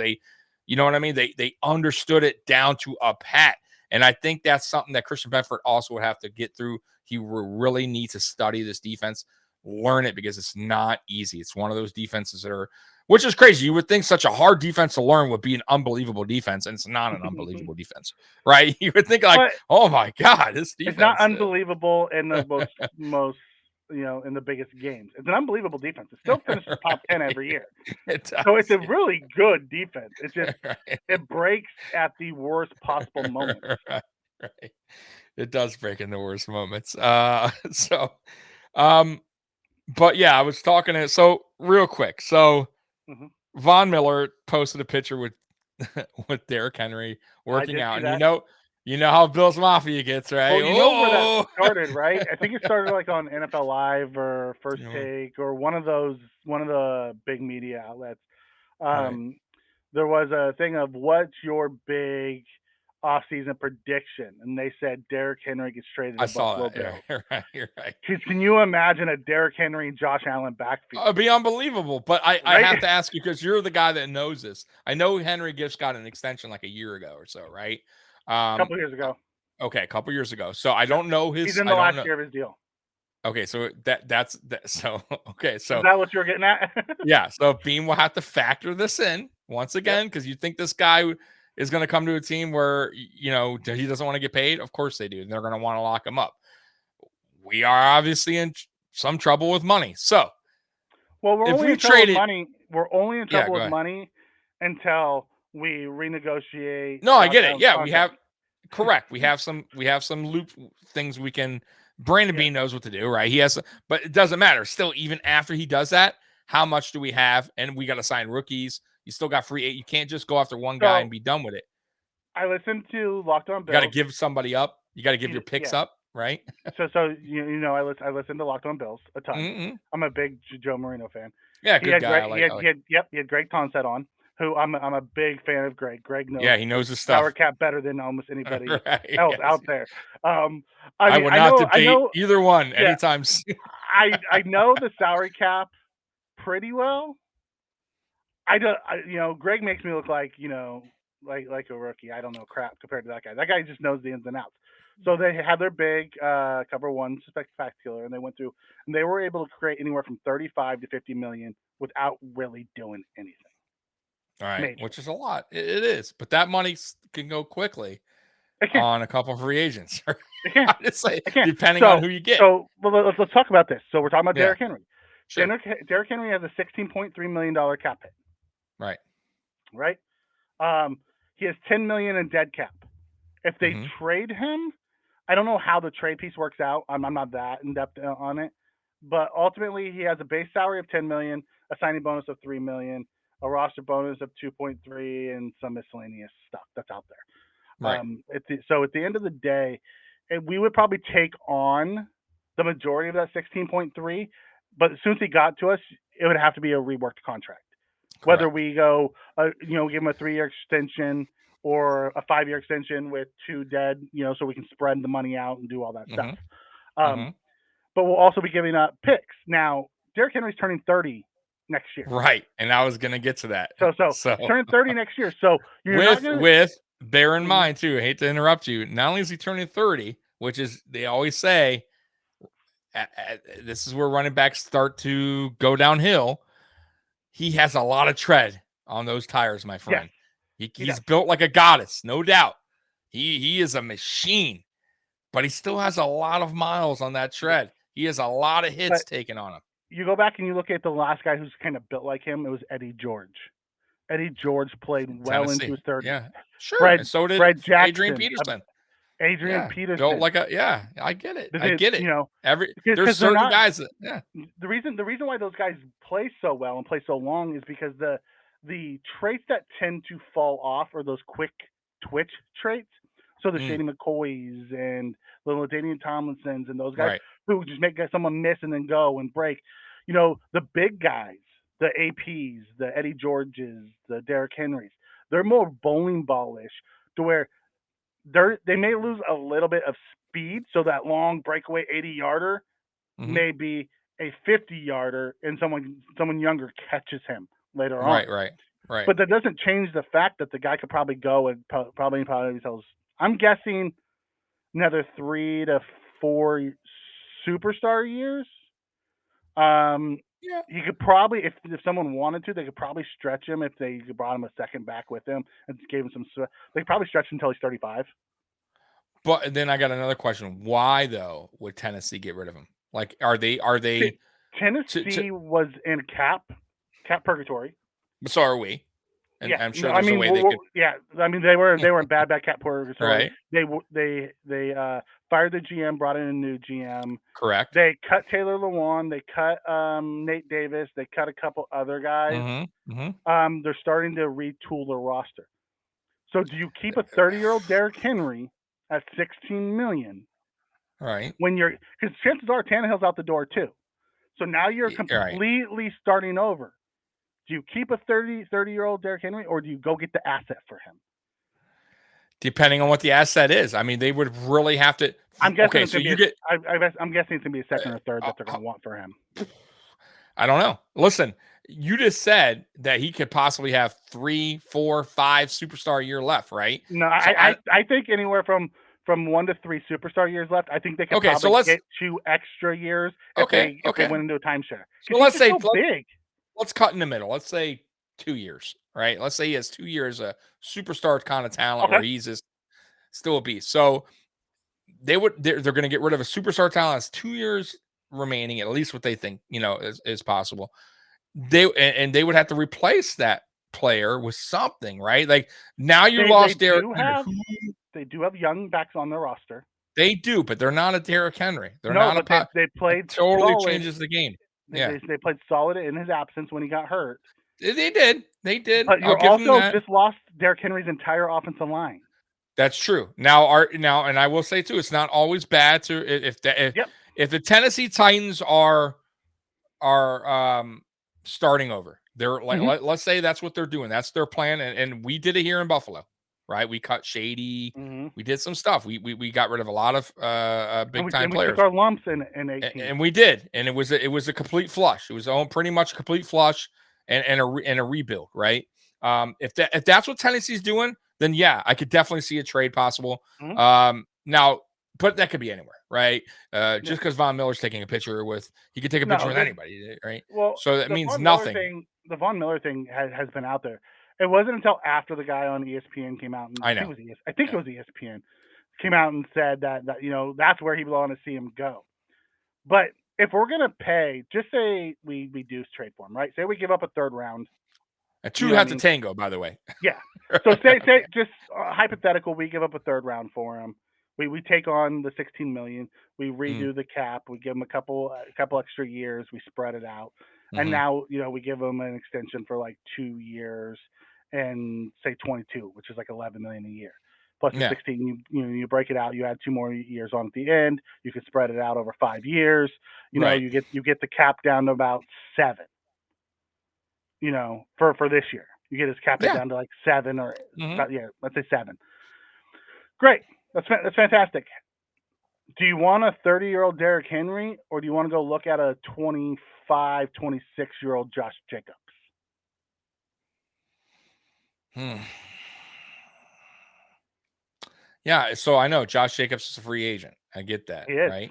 You know what I mean? They understood it down to a pat. And I think that's something that Christian Benford also would have to get through. He will really need to study this defense, learn it, because it's not easy. It's one of those defenses which is crazy. You would think such a hard defense to learn would be an unbelievable defense, and it's not an unbelievable defense, right? You would think oh my God, this defense. It's not unbelievable in the most in the biggest games. It's an unbelievable defense. It still finishes top 10 every year. So it's a really good defense. It's just it breaks at the worst possible moment. Right. It does break in the worst moments. But yeah, I was talking to real quick. So Von Miller posted a picture with Derrick Henry working out, and You know how Bill's Mafia gets, right? Well, you know where that started, right? I think it started like on NFL Live or First Mhm. Take or one of the big media outlets. Right. There was a thing of what's your big off-season prediction, and they said Derrick Henry gets traded I to saw Buffalo that. Yeah, Bills. you're right. You're right. Can you imagine a Derrick Henry and Josh Allen backfield? It'd be unbelievable. But I Right? have to ask you because you're the guy that knows this. I know Henry just got an extension like a year ago or so, right? A couple years ago. Okay, a couple years ago. So I Yep. don't know He's his. in the I don't last know. year of his deal. Okay, so that's that. So okay, Is so that what you're getting at? yeah, so Beam will have to factor this in once Yep. again because you think this guy is going to come to a team where he doesn't want to get paid. Of course they do. They're going to want to lock him up. We are obviously in some trouble with money. So Well, we're if only we in trouble with traded, money. We're only in yeah, trouble go with ahead. money until we renegotiate. No, I Josh get it. Allen's Yeah, we have contract. correct. We have some loop things we can. Brandon Yeah. Bean knows what to do, right? He has, but it doesn't matter. Still, even after he does that, how much do we have? And we got to sign rookies. You still got free. You can't just go after one guy and So be done with it. I listened to Locked On You got to Bills. give somebody up. You got to give your picks Yeah. up, right? So you know I listen to Locked On Bills a ton. Mm-hmm. I'm a big Joe Marino fan. Yeah, He good had guy. Greg. He had Greg Tonsett on, who I'm a big fan of. Greg knows. Yeah, he knows his Sour stuff. Cap better than almost anybody Right, else yes. out there. I mean, would I not know. debate either one Yeah, anytime soon. I know the Sour Cap pretty well. Greg makes me look like like a rookie. I don't know crap compared to that guy. That guy just knows the ins and outs. So they had their big cover one spectacular, and they went through, and they were able to create anywhere from 35 to 50 million without really doing anything. All right, Major. which is a lot. It is, but that money can go quickly I can't. on a couple of free agents. I can't. I just say, I can't. depending on who you get. So let's talk about this. So we're talking about Yeah. Derrick Henry. Sure. Derrick Henry has a $16.3 million cap hit. Right. Right. He has 10 million in dead cap. If they Mhm. trade him, I don't know how the trade piece works out. I'm not that in depth on it, but ultimately he has a base salary of 10 million, a signing bonus of 3 million, a roster bonus of 2.3, and some miscellaneous stuff that's out there. Right. So at the end of the day, we would probably take on the majority of that 16.3, but as soon as he got to us, it would have to be a reworked contract. Whether Correct. we go, give him a 3-year extension or a 5-year extension with 2 dead, so we can spread the money out and do all that stuff. But we'll also be giving up picks. Now, Derrick Henry's turning 30 next year. Right, and I was gonna get to that. So turning 30 next year. So you're with not gonna, bear in mind too. I hate to interrupt you. Not only is he turning 30, which is they always say, this is where running backs start to go downhill. He has a lot of tread on those tires, my friend. Yes, He's built like a goddess, no doubt. He is a machine, but he still has a lot of miles on that tread. He has a lot of hits taken on him. You go back and you look at the last guy who's kind of built like him. It was Eddie George. Eddie George played well Tennessee. into his 30s. Yeah, sure. And so did Fred Jackson, Adrian Peterson. Built like I get it. I get it. There's certain guys that The reason why those guys play so well and play so long is because the traits that tend to fall off are those quick twitch traits. So the Shady McCoys and the LaDainian Tomlinsons and those guys who just make someone miss and then go and break. The big guys, the APs, the Eddie Georges, the Derrick Henrys, they're more bowling ballish to where they may lose a little bit of speed. So that long breakaway 80-yarder may be a 50-yarder and someone younger catches him later on. Right. But that doesn't change the fact that the guy could probably go and probably tells. I'm guessing another 3 to 4 superstar years. He could probably, if someone wanted to, they could probably stretch him if they brought him a second back with him and gave him some. They could probably stretch him until he's 35. But then I got another question. Why though would Tennessee get rid of him? Like, are they? Tennessee was in cap purgatory. So are we. And I'm sure there's a way they could. Yeah, I mean they were in bad cap purgatory. Right. They fired the GM, brought in a new GM. Correct. They cut Taylor Lewan. They cut Nate Davis. They cut a couple other guys. They're starting to retool their roster. So do you keep a 30-year-old Derrick Henry at $16 million. Right. Because chances are Tannehill's out the door too. So now you're completely starting over. Do you keep a 30-year-old Derrick Henry, or do you go get the asset for him? Depending on what the asset is. I mean, they would really have to. I'm guessing Okay, it's so gonna you be. get. I'm guessing it's gonna be a second or third that they're gonna want for him. I don't know. Listen, you just said that he could possibly have 3, 4, 5 superstar a year left, right? No, So I think anywhere from 1 to 3 superstar years left. I think they could probably get 2 extra years if they went into a timeshare. So let's say big. Let's cut in the middle. Let's say 2 years, right? Let's say he has 2 years of superstar kind of talent where he's just still a beast. So they're going to get rid of a superstar talent. That's 2 years remaining, at least what they think, is possible. They would have to replace that player with something, right? Like now you lost Derrick Henry. They do have young backs on their roster. They do, but they're not a Derrick Henry. They're they played totally solid. Changes the game. They played solid in his absence when he got hurt. They did. But you also just lost Derrick Henry's entire offensive line. That's true. Now, and I will say too, it's not always bad to if the Tennessee Titans are starting over. They're like let's say that's what they're doing. That's their plan, and we did it here in Buffalo. Right, we cut Shady. We did some stuff. We got rid of a lot of big time players. We took our lumps in 18, and we did, and it was a complete flush. It was pretty much a complete flush and a rebuild. Right. If that's what Tennessee's doing, then yeah, I could definitely see a trade possible. Now, but that could be anywhere, right? Just because Von Miller's taking a picture he could take a picture with anybody, right? Well, so that means nothing. The Von Miller thing has been out there. It wasn't until after the guy on ESPN came out, and I think it was ESPN, came out and said that that's where he wanted to see him go. But if we're gonna pay, just say we do trade for him, right? Say we give up a third round. A two have to tango, by the way. Yeah. So say just hypothetical, we give up a third round for him. We take on the $16 million. We redo the cap. We give him a couple extra years. We spread it out, and now we give him an extension for like 2 years. And say 22, which is like $11 million a year, plus the 16. You break it out. You add 2 more years on at the end. You can spread it out over 5 years. You get the cap down to about 7. For this year, you get his cap down to like 7 or let's say 7. Great, that's fantastic. Do you want a 30-year-old Derrick Henry, or do you want to go look at a 25, 26-year-old Josh Jacobs? Yeah, so I know Josh Jacobs is a free agent. I get that, right?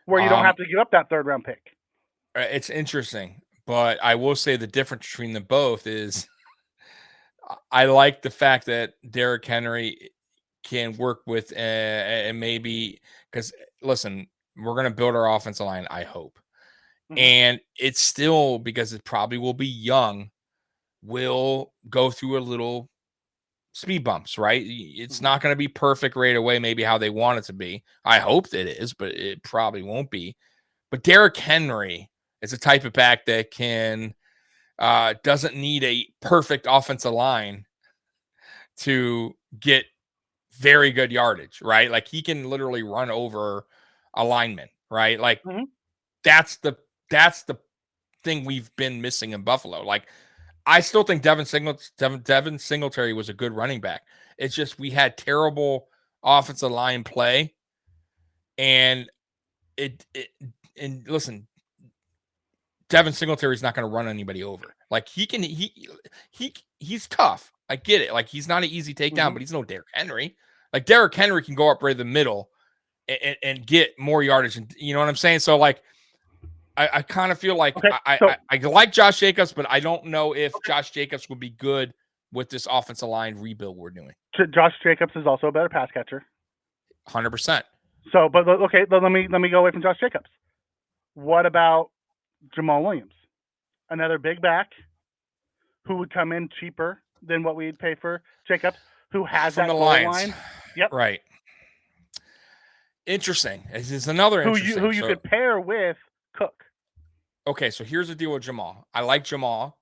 Where you don't have to give up that third round pick. It's interesting, but I will say the difference between them both is I like the fact that Derrick Henry can work with and maybe because listen, we're going to build our offensive line, I hope. And it's still because it probably will be young. Will go through a little speed bumps, right? It's not going to be perfect right away, maybe how they want it to be. I hope that it is, but it probably won't be. But Derrick Henry is a type of back that can doesn't need a perfect offensive line to get very good yardage, right? Like he can literally run over a lineman, right? Like that's the thing we've been missing in Buffalo. Like I still think Devin Singletary was a good running back. It's just we had terrible offensive line play, and listen, Devin Singletary is not going to run anybody over. Like he's tough. I get it. Like he's not an easy takedown, but he's no Derrick Henry. Like Derrick Henry can go up right in the middle and get more yardage, and you know what I'm saying. So like. I kind of feel like I like Josh Jacobs, but I don't know if Josh Jacobs would be good with this offensive line rebuild we're doing. Josh Jacobs is also a better pass catcher. 100%. So, but okay, let me go away from Josh Jacobs. What about Jamal Williams? Another big back who would come in cheaper than what we'd pay for Jacobs, who has from that the goal Lions. line. Yep. Right. Interesting. This is another interesting. Who you could pair with Cook. Okay, so here's the deal with Jamal. I like Jamal,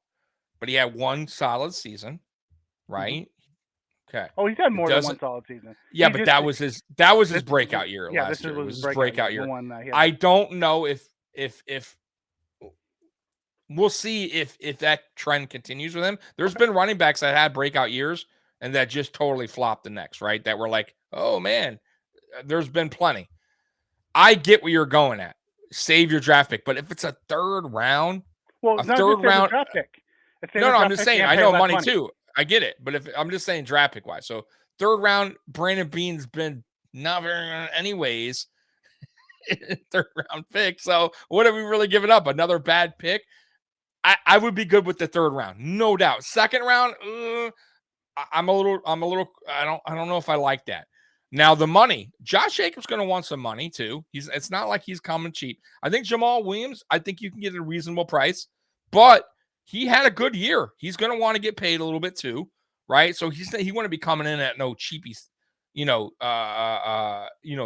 but he had one solid season, right? Okay. Oh, he's had more than one solid season. Yeah, but that was his breakout year last year. This was his his breakout year. The one that he had. I don't know if we'll see if that trend continues with him. There's been running backs that had breakout years and that just totally flopped the next, right? That were like, oh man, there's been plenty. I get where you're going at. Save your draft pick, but if it's a third round, well, a not third just round draft pick. No, I'm just saying. I know money too. I get it, but if I'm just saying draft pick wise, so third round, Brandon Beane's been not very anyways. Third round pick. So what are we really giving up? Another bad pick? I would be good with the third round, no doubt. Second round, I'm a little. I don't know if I like that. Now the money, Josh Jacobs going to want some money too. It's not like he's coming cheap. I think Jamal Williams, I think you can get a reasonable price, but he had a good year. He's going to want to get paid a little bit too, right? So he want to be coming in at no cheapies,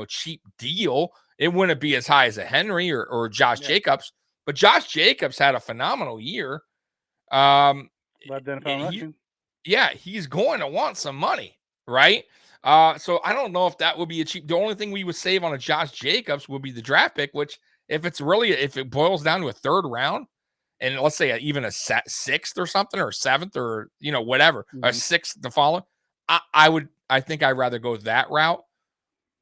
cheap deal. It wouldn't be as high as a Henry or Josh Jacobs, but Josh Jacobs had a phenomenal year. Led the NFL he's going to want some money, right? So I don't know if that would be a cheap. The only thing we would save on a Josh Jacobs would be the draft pick, which if it boils down to a third round, and let's say even a sixth or something, or seventh, or whatever, a sixth the following, I think I'd rather go that route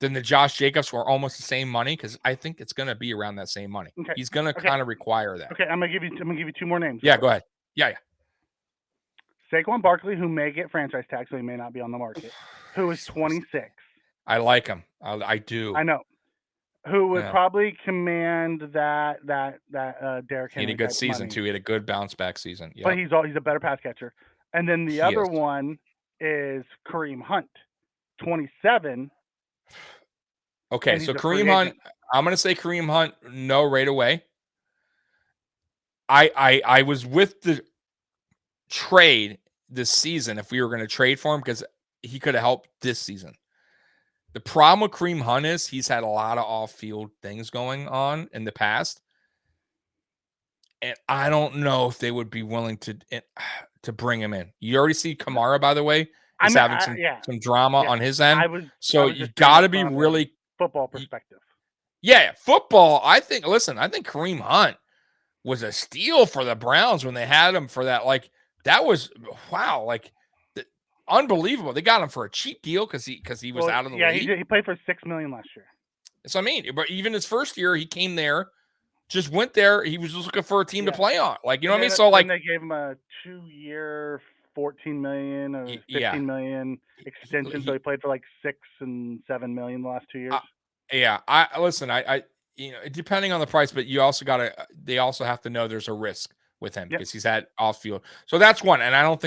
than the Josh Jacobs for almost the same money, because I think it's going to be around that same money. Okay. He's going to kind of require that. Okay, I'm gonna give you two more names. Yeah, go ahead. Yeah. Saquon Barkley, who may get franchise tag, so he may not be on the market, who is 26. I like him. I do. I know. Who would probably command that Derrick Henry. He had a good season money. too. He had a good bounce back season. Yep. But he's a better pass catcher. And then the other one is Kareem Hunt, 27. Okay, so Kareem Hunt, I'm going to say Kareem Hunt, no, right away. I was with the trade this season if we were going to trade for him, because he could have helped this season. The problem with Kareem Hunt is he's had a lot of off-field things going on in the past, and I don't know if they would be willing to bring him in. You already see Kamara, by the way, is having some drama on his end. You got to be really football perspective. Yeah, football. I think Kareem Hunt was a steal for the Browns when they had him for that. Like, that was unbelievable. They got him for a cheap deal because he was out of the league. Yeah, he played for $6 million last year. So I mean, but even his first year, he came there, just went there. He was just looking for a team to play on. Like, you know what I mean? So like, they gave him a 2-year, $14 million or $15 million extension. So he played for like $6 and $7 million the last 2 years. I depending on the price, but they also have to know there's a risk with him because he's had off field. So that's one. And I don't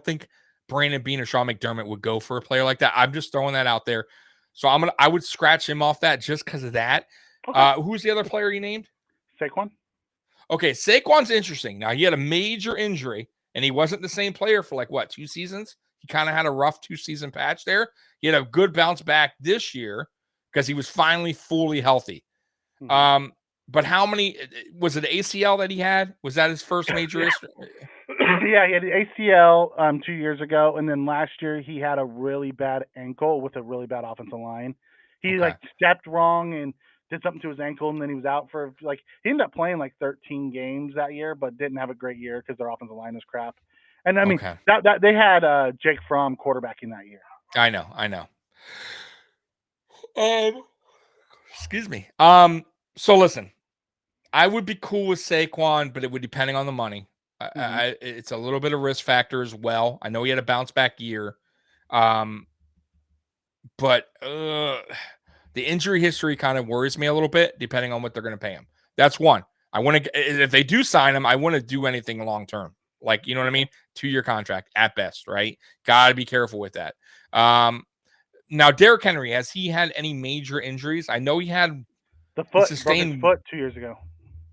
think Brandon Beane or Sean McDermott would go for a player like that. I'm just throwing that out there. So I would scratch him off that just because of that. Okay. Who's the other player you named? Saquon. Okay, Saquon's interesting. Now, he had a major injury, and he wasn't the same player for 2 seasons? He kind of had a rough 2-season patch there. He had a good bounce back this year because he was finally fully healthy. Mm-hmm. But how many – was it ACL that he had? Was that his first major issue? Yeah, he had the ACL 2 years ago, and then last year he had a really bad ankle with a really bad offensive line. He stepped wrong and did something to his ankle, and then he was out for he ended up playing 13 games that year, but didn't have a great year because their offensive line was crap. And I mean, that they had Jake Fromm quarterbacking that year. I know. Excuse me. So listen, I would be cool with Saquon, but it would depending on the money. It's a little bit of risk factor as well. I know he had a bounce back year, but the injury history kind of worries me a little bit, depending on what they're going to pay him. That's one. I want to, if they do sign him, I want to do anything long term. Like, you know what I mean? 2-year contract at best, right? Got to be careful with that. Now, Derrick Henry, has he had any major injuries? I know he had broke his foot 2 years ago.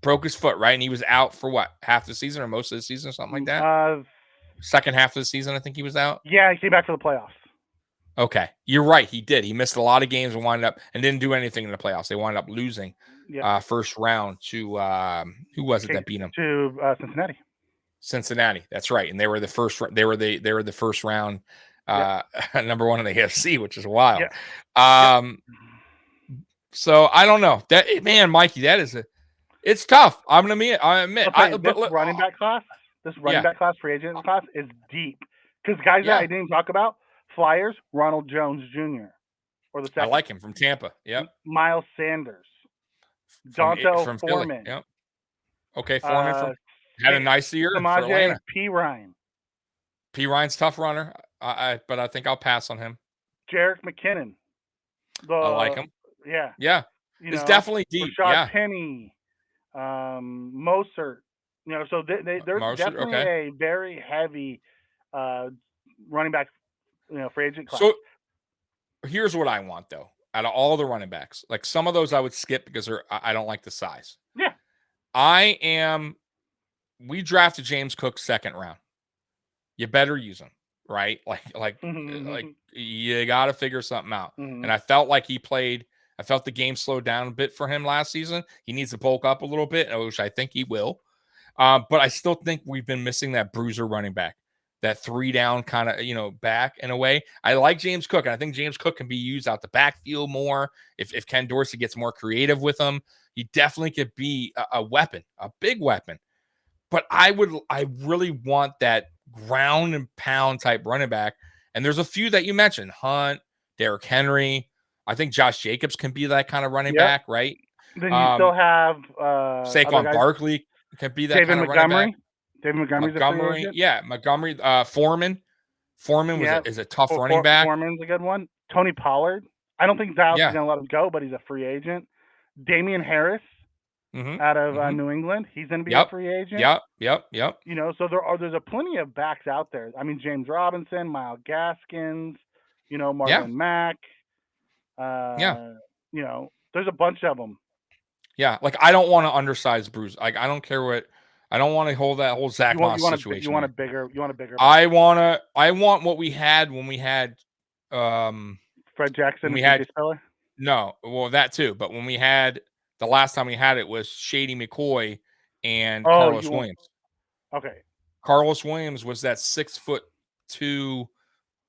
Broke his foot, right? And he was out for what, half the season or most of the season or something like that? Second half of the season, I think he was out. Yeah, he came back for the playoffs. Okay, you're right. He did. He missed a lot of games and didn't do anything in the playoffs. They wound up losing first round to who was it that beat them? To Cincinnati. Cincinnati. That's right. And they were the first. They were the first round number one in the AFC, which is wild. Yeah. So I don't know. That man, Mikey, it's tough. I admit. This running back class, free agent class is deep. Because guys that I didn't even talk about, Flyers, Ronald Jones Jr. or the second. I like him from Tampa. Yep. Miles Sanders, Dontel Foreman. Yep. Okay, Foreman had a nice year for Atlanta. P. Ryan. P. Ryan's tough runner, but I think I'll pass on him. Jarek McKinnon. I like him. Yeah. Yeah. It's definitely deep. Rashad Penny, Mostert. So there's definitely a very heavy running back, free agent class. So here's what I want though. Out of all the running backs, like some of those I would skip because I don't like the size. Yeah. We drafted James Cook 2nd round. You better use him, right? Like you got to figure something out. And I felt like I felt the game slowed down a bit for him last season. He needs to bulk up a little bit, which I think he will. But I still think we've been missing that bruiser running back, that 3-down kind of, back in a way. I like James Cook, and I think James Cook can be used out the backfield more. If Ken Dorsey gets more creative with him, he definitely could be a weapon, a big weapon. But I really want that ground and pound type running back. And there's a few that you mentioned, Hunt, Derrick Henry. I think Josh Jacobs can be that kind of running back, right? Then you still have Saquon Barkley can be that kind of running back. David Montgomery, Montgomery, Foreman. Foreman is a tough running back. Foreman's a good one. Tony Pollard. I don't think Dallas is going to let him go, but he's a free agent. Damian Harris out of New England. He's going to be a free agent. Yep. So there's a plenty of backs out there. I mean, James Robinson, Myles Gaskins, Marvin Mack. There's a bunch of them. Yeah, like I don't want to undersize Bruce. Like I don't care what. I don't want to hold that whole Zach Moss situation. You want a bigger. I want what we had when we had. Fred Jackson. We had Speller? No, well that too. But when we had the last time we had it was Shady McCoy and Carlos Williams. Okay. Carlos Williams was that 6'2"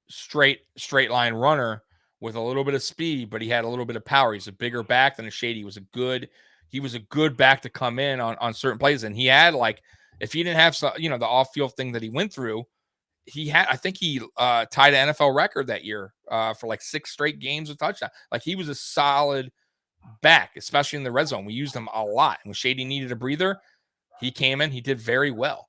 straight line runner with a little bit of speed, but he had a little bit of power. He's a bigger back than a Shady. He was a good back to come in on certain plays. And he had if he didn't have the off-field thing that he went through, I think he tied an NFL record that year for 6 straight games with touchdown. Like he was a solid back, especially in the red zone. We used him a lot. And when Shady needed a breather, he came in, he did very well.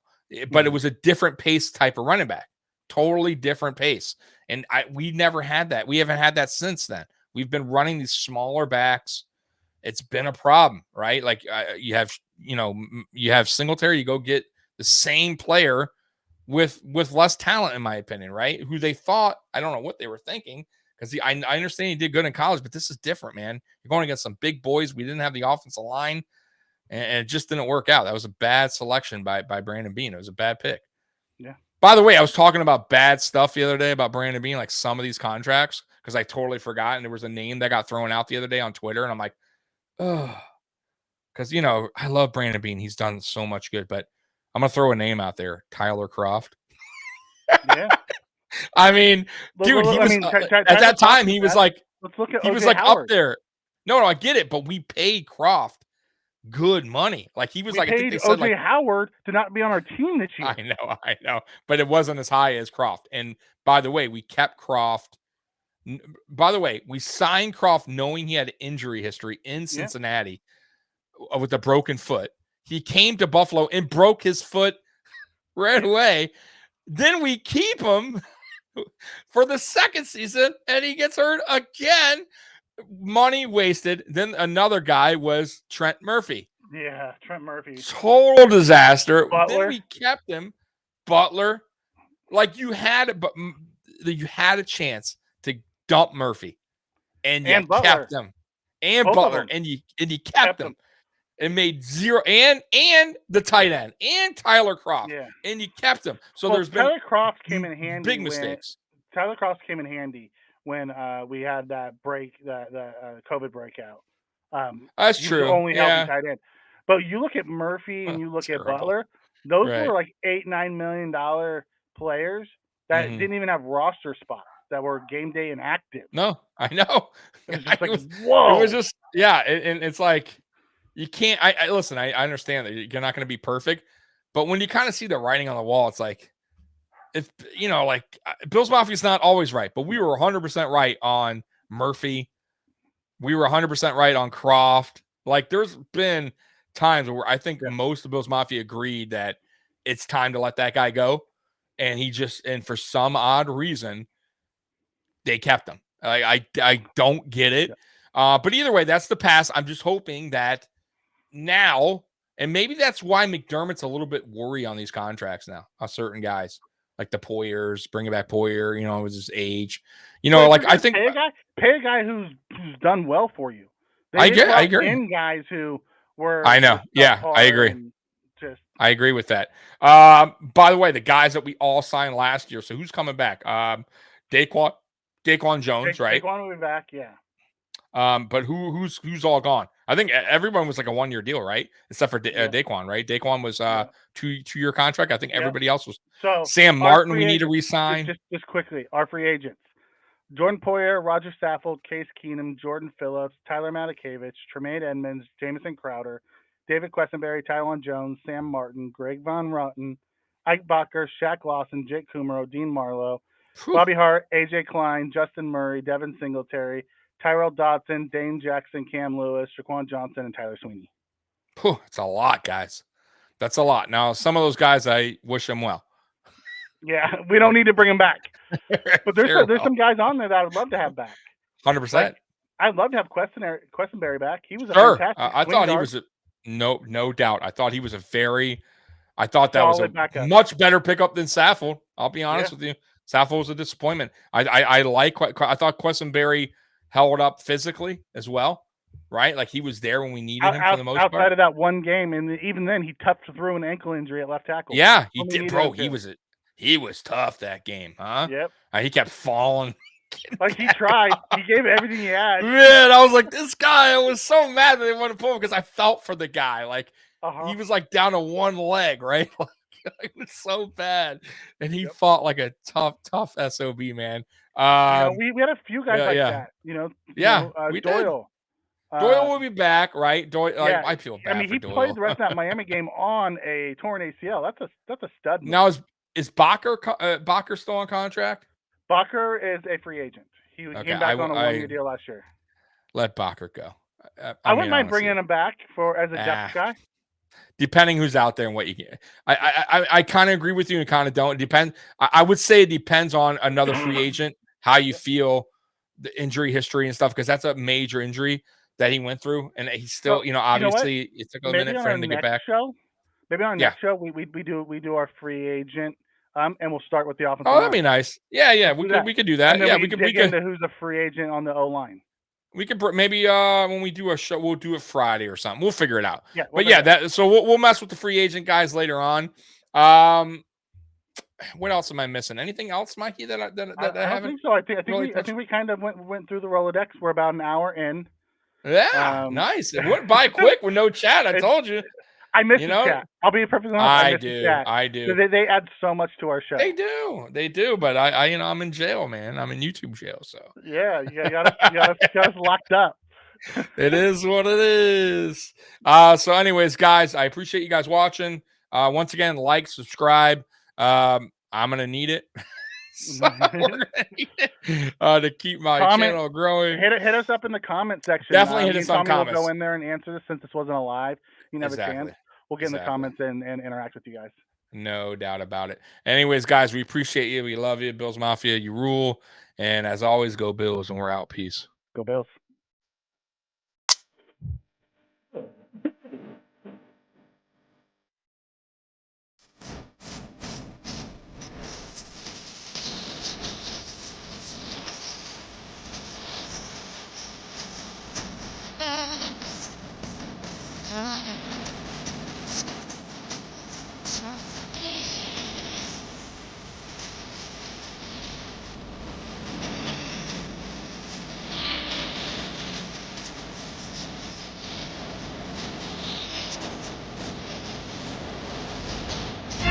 But it was a different pace type of running back. Totally different pace. And we never had that. We haven't had that since then. We've been running these smaller backs. It's been a problem, right? Like you have Singletary, you go get the same player with less talent, in my opinion, right? Who they thought, I don't know what they were thinking, because I understand he did good in college, but this is different, man. You're going against some big boys. We didn't have the offensive line, and it just didn't work out. That was a bad selection by Brandon Beane. It was a bad pick. Yeah. By the way, I was talking about bad stuff the other day about Brandon Beane, like some of these contracts, because I totally forgot. And there was a name that got thrown out the other day on Twitter. And I'm like, oh, because, I love Brandon Beane. He's done so much good. But I'm going to throw a name out there, Tyler Kroft. Yeah. I mean, dude, he was, at that time, he was like, let's look at he OJ was like Howard. up there. No, I get it. But we paid Kroft good money. Like he was I think they said OJ Howard to not be on our team this year. I know, but it wasn't as high as Kroft. And by the way, we kept Kroft. By the way, we signed Kroft knowing he had injury history in Cincinnati with a broken foot. He came to Buffalo and broke his foot right away. Then we keep him for the second season, and he gets hurt again. Money wasted. Then another guy was Trent Murphy. Yeah, Trent Murphy. Total disaster. Butler. Then we kept him. Butler. Like you had a chance to dump Murphy, and you kept him. And both Butler, and you kept him. And made zero. And the tight end and Tyler Kroft. Yeah. And you kept him. So there's Tyler been Kroft came in handy. Big mistakes. Tyler Kroft came in handy when we had that COVID breakout. That's true. Only healthy tight end. But you look at Murphy and you look at Butler; those were like $8-9 million players that didn't even have roster spots that were game day inactive. No, I know. It was just like, whoa. whoa. It was just, yeah. And it's like, you can't, listen, I understand that you're not going to be perfect, but when you kind of see the writing on the wall, it's like, if, you know, like Bills Mafia's not always right, but we were 100% right on Murphy. We were 100% right on Croft. Like, there's been times where I think most of Bills Mafia agreed that it's time to let that guy go. And and for some odd reason, they kept him. I don't get it. But either way, that's the past. I'm just hoping that now, and maybe that's why McDermott's a little bit worried on these contracts now, on certain guys. Like the Poyers, bringing back Poyer, you know, with his age. You know, like I think pay a guy who's done well for you. I agree. In guys who were I know. Yeah, I agree. I agree with that. By the way, the guys that we all signed last year. So who's coming back? Daquan Jones, right? Daquan will be back, yeah. But who's all gone? I think everyone was like a 1-year deal, right? Except for Daquan, right? Daquan was 2-year contract. I think everybody else was. So Sam Martin, we need to re-sign. Just quickly, our free agents: Jordan Poyer, Roger Saffold, Case Keenum, Jordan Phillips, Tyler Matakevich, Tremaine Edmunds, Jamison Crowder, David Questenberry, Tywan Jones, Sam Martin, Greg Von Rotten, Ike Bacher, Shaq Lawson, Jake Kummerow, Dean Marlowe, Bobby Hart, AJ Klein, Justin Murray, Devin Singletary, Tyrell Dodson, Dane Jackson, Cam Lewis, Shaquan Johnson, and Tyler Sweeney. It's a lot, guys. That's a lot. Now, some of those guys, I wish them well. Yeah, we don't need to bring them back. But there's some guys on there that I would love to have back. 100%. Like, I'd love to have Questenberry back. He was a fantastic I thought he was no doubt. I thought he was I thought that was a backup. Much better pickup than Saffold. I'll be honest with you. Saffold was a disappointment. I thought Questenberry held up physically as well, right? Like he was there when we needed him for the most part. Outside of that one game, and even then he toughed through an ankle injury at left tackle. Yeah, he did, bro. He was tough that game, huh? Yep. He kept falling. Like he tried. He gave everything he had. Man, I was like, this guy, I was so mad that they wanted to pull him because I felt for the guy. Like he was like down to one leg, right? Like it was so bad. And he fought like a tough SOB, man. We had a few guys like that. We Doyle. Did. Doyle will be back, right? Doyle. I feel bad. He for Doyle. played the rest of that Miami game on a torn ACL. That's a stud move. Now is Bacher still on contract? Bacher is a free agent. He came back on a 1-year deal last year. Let Bacher go. I wouldn't mind bringing him back as a depth guy. Depending who's out there and what you get. I kind of agree with you and kind of don't. It depends. I would say it depends on another free agent, how you feel, the injury history and stuff, because that's a major injury that he went through. And he's still, obviously it took a minute for him to get back. Maybe on our next show, we do our free agent. And we'll start with the offensive. Oh, that'd be nice. Yeah, we could do that. Yeah, we could dig into who's a free agent on the O line. We could maybe when we do a show, we'll do it Friday or something. We'll figure it out. Yeah, so we'll mess with the free agent guys later on. What else am I missing? Anything else, Mikey? That I haven't? Think so. I think we kind of went through the Rolodex. We're about an hour in. Yeah, nice. It went by quick with no chat. I told you. I miss the chat. I'll be perfectly honest. I do. They add so much to our show. They do. But I'm in jail, man. I'm in YouTube jail. So yeah, you got us locked up. It is what it is. So, anyways, guys, I appreciate you guys watching. Once again, like, subscribe. I'm gonna need it. So we're gonna need it to keep my channel growing. Hit us up in the comment section. Definitely hit us on comments. We'll go in there and answer this since this wasn't a live. You have a chance. We'll get in the comments and interact with you guys. No doubt about it. Anyways, guys, we appreciate you. We love you. Bills Mafia, you rule. And as always, go Bills, and we're out. Peace. Go Bills.